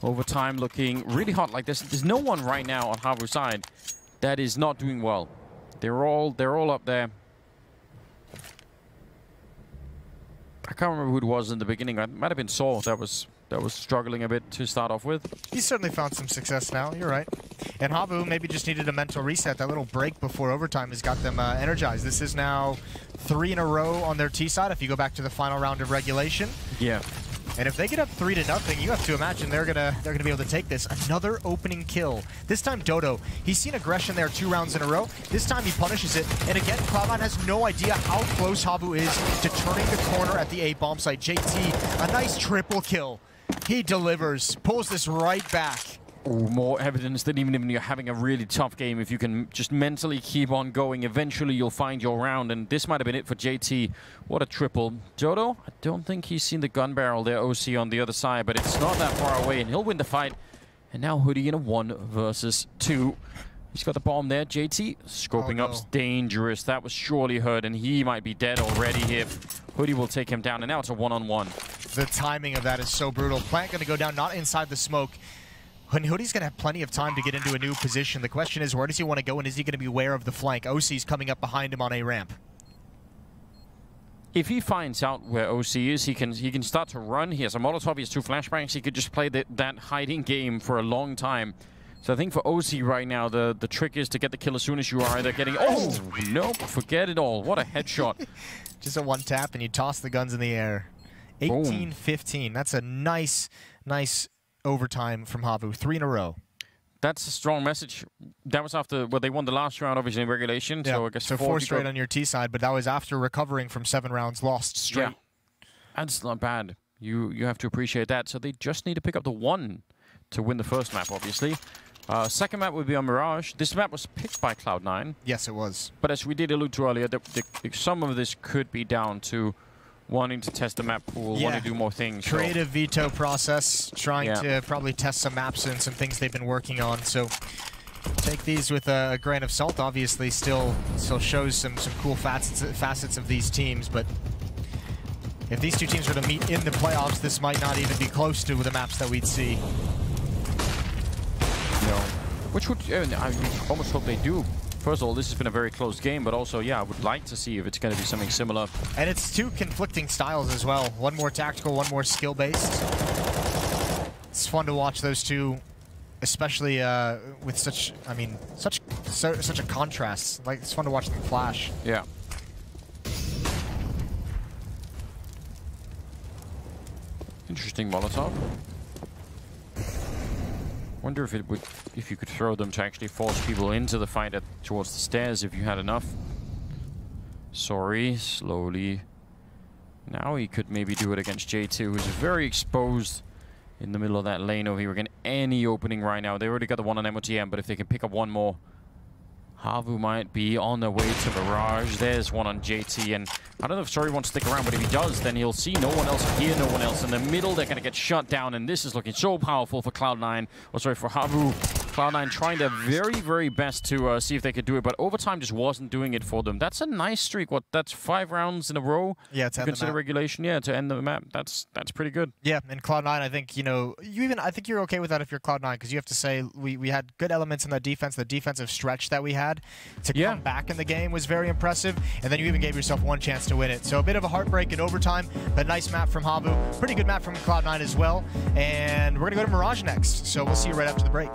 Overtime looking really hot. Like there's no one right now on HAVU's side that is not doing well. They're all up there. I can't remember who it was in the beginning. It might have been Saw that was struggling a bit to start off with. He's certainly found some success now. You're right. And HAVU maybe just needed a mental reset. That little break before overtime has got them energized. This is now 3 in a row on their T side if you go back to the final round of regulation. Yeah. And if they get up 3-0, you have to imagine they're gonna be able to take this. Another opening kill. This time Dodo. He's seen aggression there 2 rounds in a row. This time he punishes it. And again, Cloud9 has no idea how close HAVU is to turning the corner at the A bomb site. JT, a nice triple kill. He delivers, pulls this right back. Ooh, more evidence that even if you're having a really tough game, if you can just mentally keep on going, eventually you'll find your round. And this might have been it for JT. What a triple. Dodo, I don't think he's seen the gun barrel there, OC on the other side, but it's not that far away, and he'll win the fight. And now Hoodie in a 1 versus 2. He's got the bomb there. JT scoping up's dangerous. That was surely hurt, and he might be dead already here. Hoodie will take him down, and now it's a 1-on-1. The timing of that is so brutal. Plant going to go down, not inside the smoke. And Hoodie's going to have plenty of time to get into a new position. The question is, where does he want to go, and is he going to be aware of the flank? OC's coming up behind him on A ramp. If he finds out where OC is, he can start to run. He has a Molotov, he has 2 flashbangs. He could just play that hiding game for a long time. So I think for OC right now, the trick is to get the kill as soon as you are either getting... Oh, nope, forget it all. What a headshot. Just a 1 tap, and you toss the guns in the air. 18-15. That's a nice overtime from HAVU. 3 in a row. That's a strong message. That was after, well, they won the last round, obviously, in regulation. Yeah. So I guess 4 straight on your T side, but that was after recovering from 7 rounds lost straight. Yeah. That's not bad. You have to appreciate that. So they just need to pick up the 1 to win the first map, obviously. Second map would be on Mirage. This map was picked by Cloud9. Yes, it was. But as we did allude to earlier, some of this could be down to wanting to test the map pool, wanting to do more things. Creative veto process, trying to probably test some maps and some things they've been working on. So take these with a grain of salt. Obviously, still shows some cool facets of these teams. But if these 2 teams were to meet in the playoffs, this might not even be close to the maps that we'd see. No. Which would, I almost hope they do. First of all, this has been a very close game, but also, yeah, I would like to see if it's going to be something similar. And it's 2 conflicting styles as well. One more tactical, one more skill-based. It's fun to watch those 2, especially with such a contrast. Like, it's fun to watch them clash. Yeah. Interesting Molotov. Wonder if you could throw them to actually force people into the fight towards the stairs if you had enough. Sorry, slowly. Now he could maybe do it against J2, who's very exposed in the middle of that lane over here. Again, any opening right now. They already got the 1 on MOTM, but if they can pick up 1 more, HAVU might be on their way to Mirage. There's 1 on JT, and I don't know if Sorry wants to stick around, but if he does, then he'll see no one else, hear no one else. In the middle, they're going to get shut down, and this is looking so powerful for Cloud9. Oh, sorry, for HAVU. Cloud9 trying their very, very best to see if they could do it, but overtime just wasn't doing it for them. That's a nice streak. What? That's 5 rounds in a row? Yeah, to end consider the map. Regulation. Yeah, to end the map. That's pretty good. Yeah, and Cloud9, I think, I think you're okay with that if you're Cloud9, because you have to say we had good elements in that defense. The defensive stretch that we had to come back in the game was very impressive, and then you even gave yourself 1 chance to win it. So a bit of a heartbreak in overtime, but nice map from HAVU. Pretty good map from Cloud9 as well. And we're going to go to Mirage next, so we'll see you right after the break.